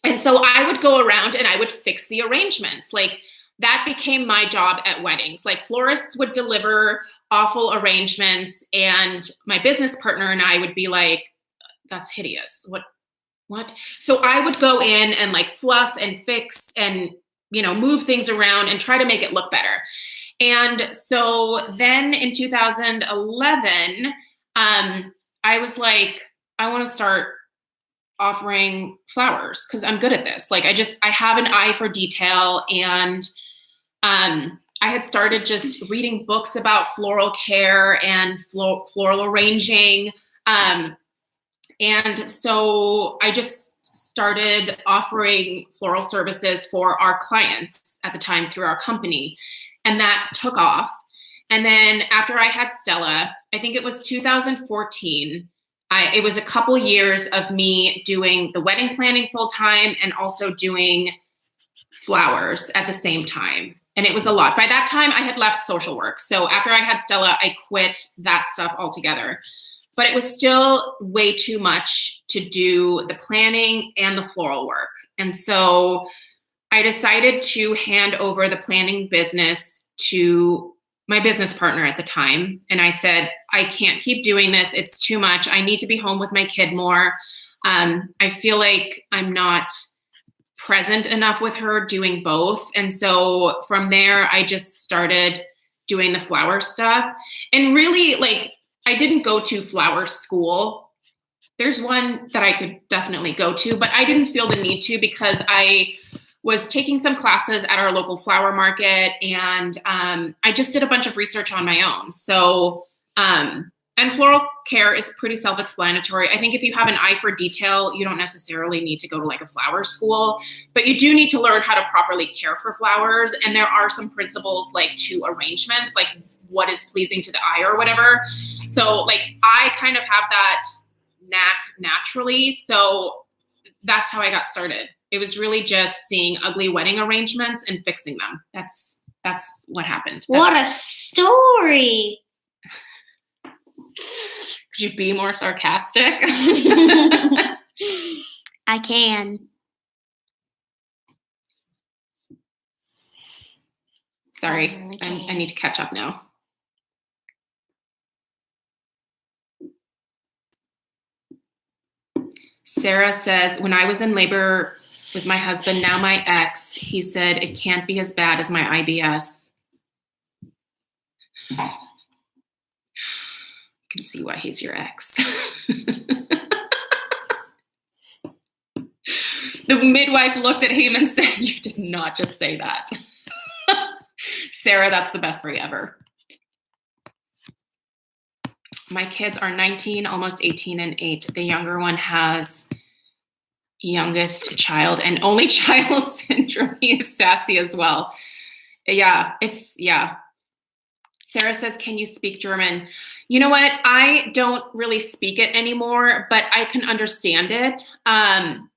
And so I would go around and I would fix the arrangements. Like that became my job at weddings. Like florists would deliver awful arrangements and my business partner and I would be like, that's hideous. What? So I would go in and like fluff and fix and, move things around and try to make it look better. And so then in 2011, I was like, I want to start offering flowers because I'm good at this. Like I have an eye for detail, and I had started just reading books about floral care and floral arranging. And so I just started offering floral services for our clients at the time through our company. And that took off. And then after I had Stella, I think it was 2014, it was a couple years of me doing the wedding planning full time and also doing flowers at the same time. And it was a lot. By that time, I had left social work. So after I had Stella, I quit that stuff altogether. But it was still way too much to do the planning and the floral work. And so I decided to hand over the planning business to my business partner at the time. And I said, I can't keep doing this. It's too much. I need to be home with my kid more. I feel like I'm not present enough with her doing both. And so from there, I just started doing the flower stuff. And really, like, I didn't go to flower school. There's one that I could definitely go to, but I didn't feel the need to because I was taking some classes at our local flower market, and I just did a bunch of research on my own. So, and floral care is pretty self-explanatory. I think if you have an eye for detail, you don't necessarily need to go to like a flower school, but you do need to learn how to properly care for flowers. And there are some principles like to arrangements, like what is pleasing to the eye or whatever. So like I kind of have that knack naturally. So that's how I got started. It was really just seeing ugly wedding arrangements and fixing them. That's what happened. What a story. Could you be more sarcastic? I can. Sorry, I really I can. need to catch up now. Sarah says, when I was in labor with my husband, now my ex, he said it can't be as bad as my IBS. I can see why he's your ex. The midwife looked at him and said, you did not just say that. Sarah, that's the best story ever. My kids are 19, almost 18 and 8. The younger one has youngest child and only child syndrome. He is sassy as well. Yeah. Sarah says, can you speak German? You know what? I don't really speak it anymore, but I can understand it.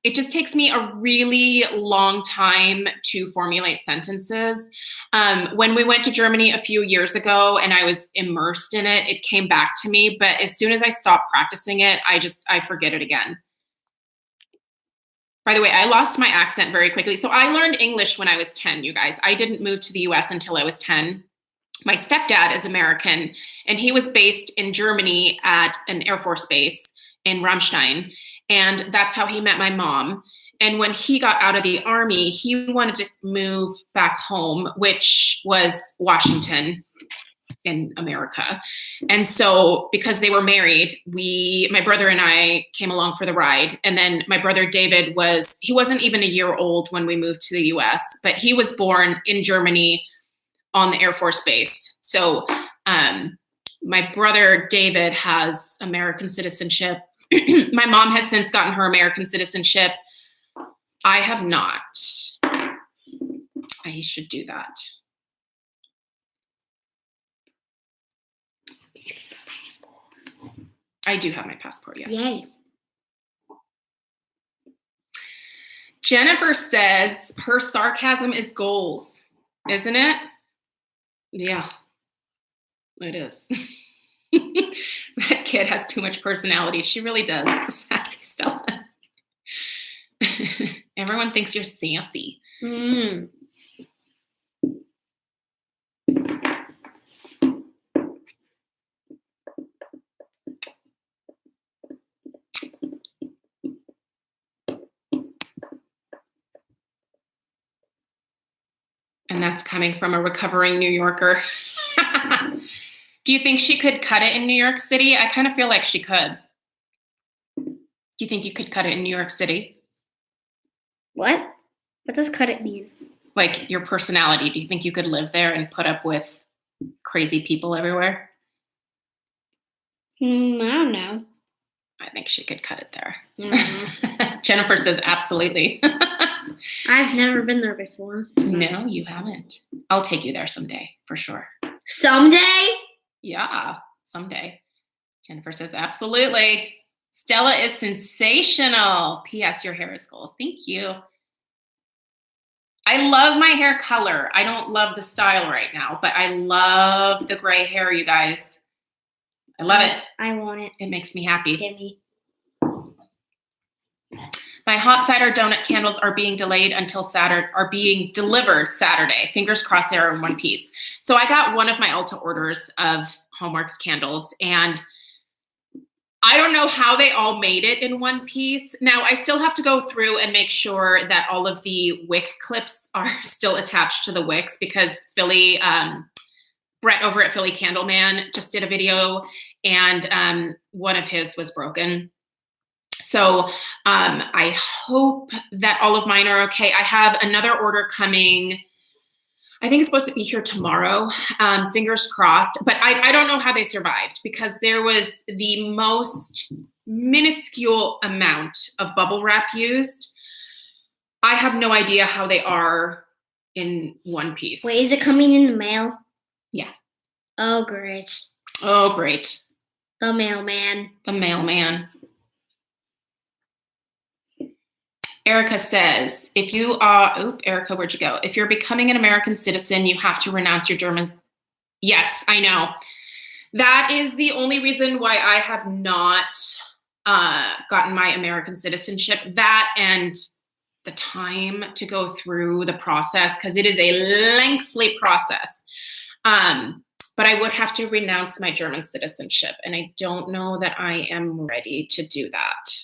It just takes me a really long time to formulate sentences. When we went to Germany a few years ago and I was immersed in it, it came back to me. But as soon as I stopped practicing it, I forget it again. By the way, I lost my accent very quickly. So I learned English when I was 10, you guys. I didn't move to the US until I was 10. My stepdad is American, and he was based in Germany at an Air Force base in Ramstein. And that's how he met my mom. And when he got out of the Army, he wanted to move back home, which was Washington in America. And so because they were married, my brother and I came along for the ride. And then my brother David he wasn't even a year old when we moved to the US, but he was born in Germany on the Air Force base. So my brother David has American citizenship. My mom has since gotten her American citizenship. I have not. I should do that. I do have my passport, yes. Yay. Jennifer says her sarcasm is goals, isn't it? Yeah, it is. That kid has too much personality. She really does. Sassy Stella. Everyone thinks you're sassy. Mm. And that's coming from a recovering New Yorker. Do you think she could cut it in New York City? I kind of feel like she could. Do you think you could cut it in New York City? What? What does cut it mean? Like your personality. Do you think you could live there and put up with crazy people everywhere? I don't know. I think she could cut it there. Mm-hmm. Jennifer says absolutely. I've never been there before. So. No, you haven't. I'll take you there someday, for sure. Someday? Yeah, someday. Jennifer says absolutely. Stella is sensational. P.S. Your hair is goals. Thank you. I love my hair color. I don't love the style right now, but I love the gray hair, you guys. I love it. I want it. It makes me happy. Give me. My hot cider donut candles are being delayed until Saturday, are being delivered Saturday. Fingers crossed they are in one piece. So I got one of my Ulta orders of Hallmark's candles, and I don't know how they all made it in one piece. Now, I still have to go through and make sure that all of the wick clips are still attached to the wicks, because Brett over at Philly Candleman just did a video, and one of his was broken. So I hope that all of mine are okay. I have another order coming. I think it's supposed to be here tomorrow. Fingers crossed. But I don't know how they survived, because there was the most minuscule amount of bubble wrap used. I have no idea how they are in one piece. Wait, is it coming in the mail? Yeah. Oh, great. Oh, great. The mailman. The mailman. Erica says, if you are, Erica, where'd you go? If you're becoming an American citizen, you have to renounce your German. Yes, I know. That is the only reason why I have not gotten my American citizenship. That and the time to go through the process, because it is a lengthy process. But I would have to renounce my German citizenship, and I don't know that I am ready to do that.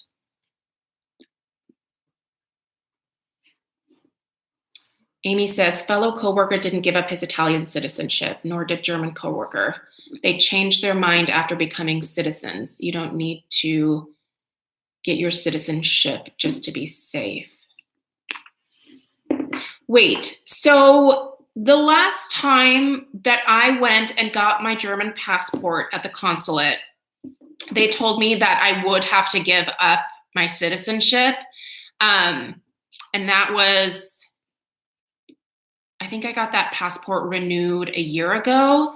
Amy says, fellow coworker didn't give up his Italian citizenship, nor did German coworker. They changed their mind after becoming citizens. You don't need to get your citizenship just to be safe. Wait, so the last time that I went and got my German passport at the consulate, they told me that I would have to give up my citizenship. And that was, I think I got that passport renewed a year ago.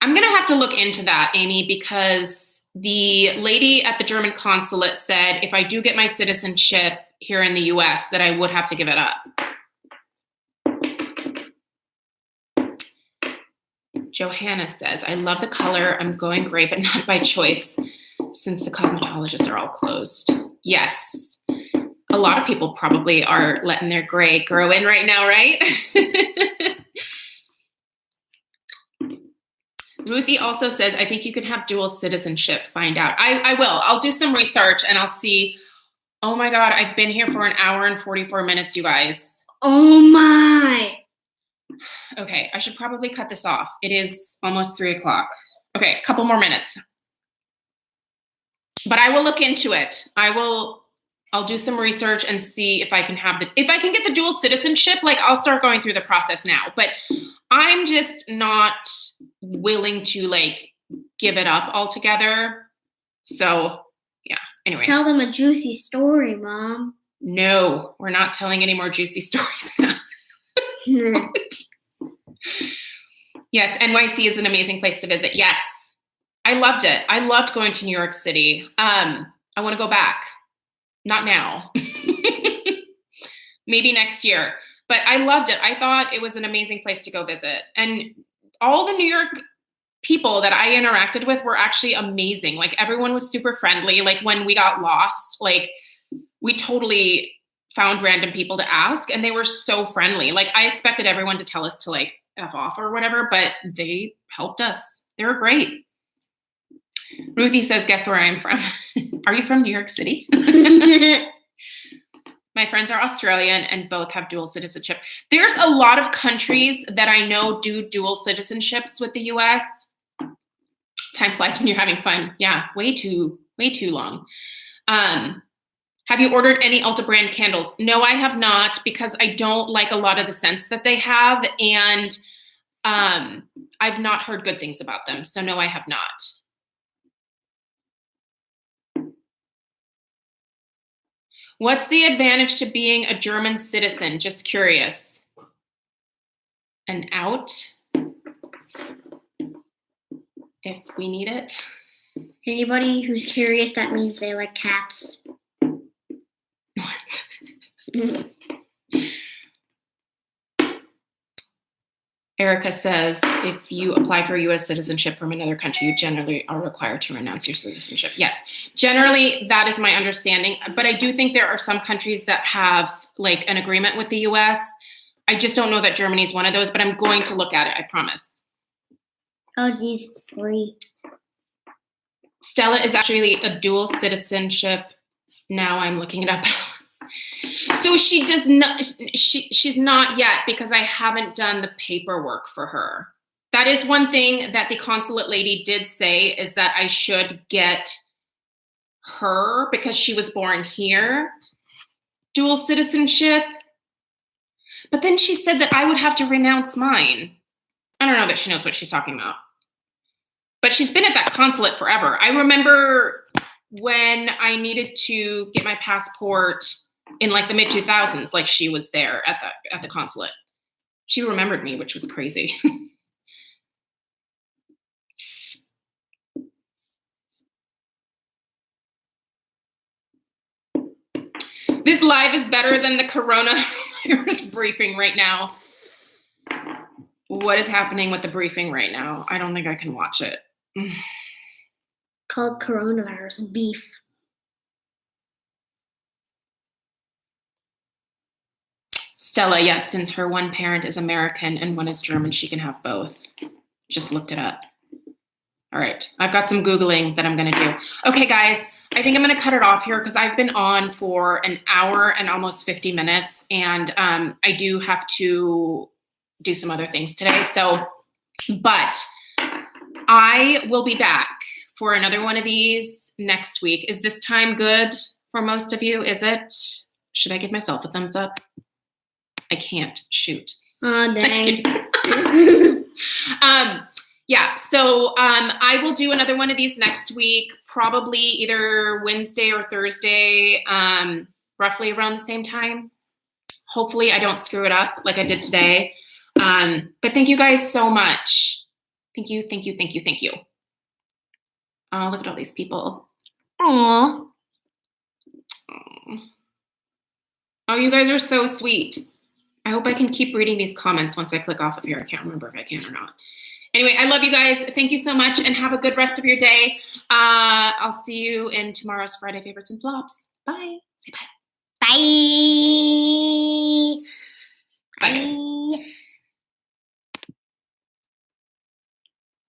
I'm going to have to look into that, Amy, because the lady at the German consulate said if I do get my citizenship here in the US, that I would have to give it up. Johanna says, I love the color. I'm going gray, but not by choice since the cosmetologists are all closed. Yes. A lot of people probably are letting their gray grow in right now, right? Ruthie also says, I think you could have dual citizenship. Find out. I will. I'll do some research and I'll see. Oh my God, I've been here for an hour and 44 minutes, you guys. Oh my. Okay, I should probably cut this off. It is almost 3 o'clock. Okay, a couple more minutes. But I will look into it. I'll do some research and see if I can if I can get the dual citizenship, like I'll start going through the process now. But I'm just not willing to like give it up altogether. So yeah, anyway. Tell them a juicy story, Mom. No, we're not telling any more juicy stories now. Yes, NYC is an amazing place to visit. Yes, I loved it. I loved going to New York City. I want to go back. Not now. Maybe next year. But I loved it. I thought it was an amazing place to go visit. And all the New York people that I interacted with were actually amazing. Like everyone was super friendly. Like when we got lost, like we totally found random people to ask and they were so friendly. Like I expected everyone to tell us to like F off or whatever, but they helped us. They were great. Ruthie says, guess where I'm from? Are you from New York City? My friends are Australian and both have dual citizenship. There's a lot of countries that I know do dual citizenships with the US. Time flies when you're having fun. Yeah, way too long. Have you ordered any Ulta brand candles? No, I have not because I don't like a lot of the scents that they have. And I've not heard good things about them. So no, I have not. What's the advantage to being a German citizen? Just curious. An out if we need it. Anybody who's curious, that means they like cats. What? Erica says, if you apply for U.S. citizenship from another country, you generally are required to renounce your citizenship. Yes, generally that is my understanding. But I do think there are some countries that have like an agreement with the U.S. I just don't know that Germany is one of those, but I'm going to look at it, I promise. Oh, these 3. Stella is actually a dual citizenship. Now I'm looking it up. So she does not, she's not yet because I haven't done the paperwork for her. That is one thing that the consulate lady did say is that I should get her because she was born here, dual citizenship. But then she said that I would have to renounce mine. I don't know that she knows what she's talking about. But she's been at that consulate forever. I remember when I needed to get my passport in like the mid 2000s, like she was there at the consulate. She remembered me, which was crazy. This live is better than the coronavirus briefing right now. What is happening with the briefing right now? I don't think I can watch it. Called coronavirus beef. Stella, yes, since her one parent is American and one is German, she can have both. Just looked it up. All right, I've got some Googling that I'm gonna do. Okay, guys, I think I'm gonna cut it off here because I've been on for an hour and almost 50 minutes and I do have to do some other things today. So, but I will be back for another one of these next week. Is this time good for most of you? Is it? Should I give myself a thumbs up? I can't. Shoot. Oh, dang. Yeah, so I will do another one of these next week, probably either Wednesday or Thursday. roughly around the same time. Hopefully I don't screw it up like I did today. But thank you guys so much. Thank you, thank you, thank you, thank you. Oh, look at all these people. Aww. Oh, you guys are so sweet. I hope I can keep reading these comments once I click off of here. I can't remember if I can or not. Anyway, I love you guys. Thank you so much and have a good rest of your day. I'll see you in tomorrow's Friday Favorites and Flops. Bye. Say bye. Bye. Bye. Bye.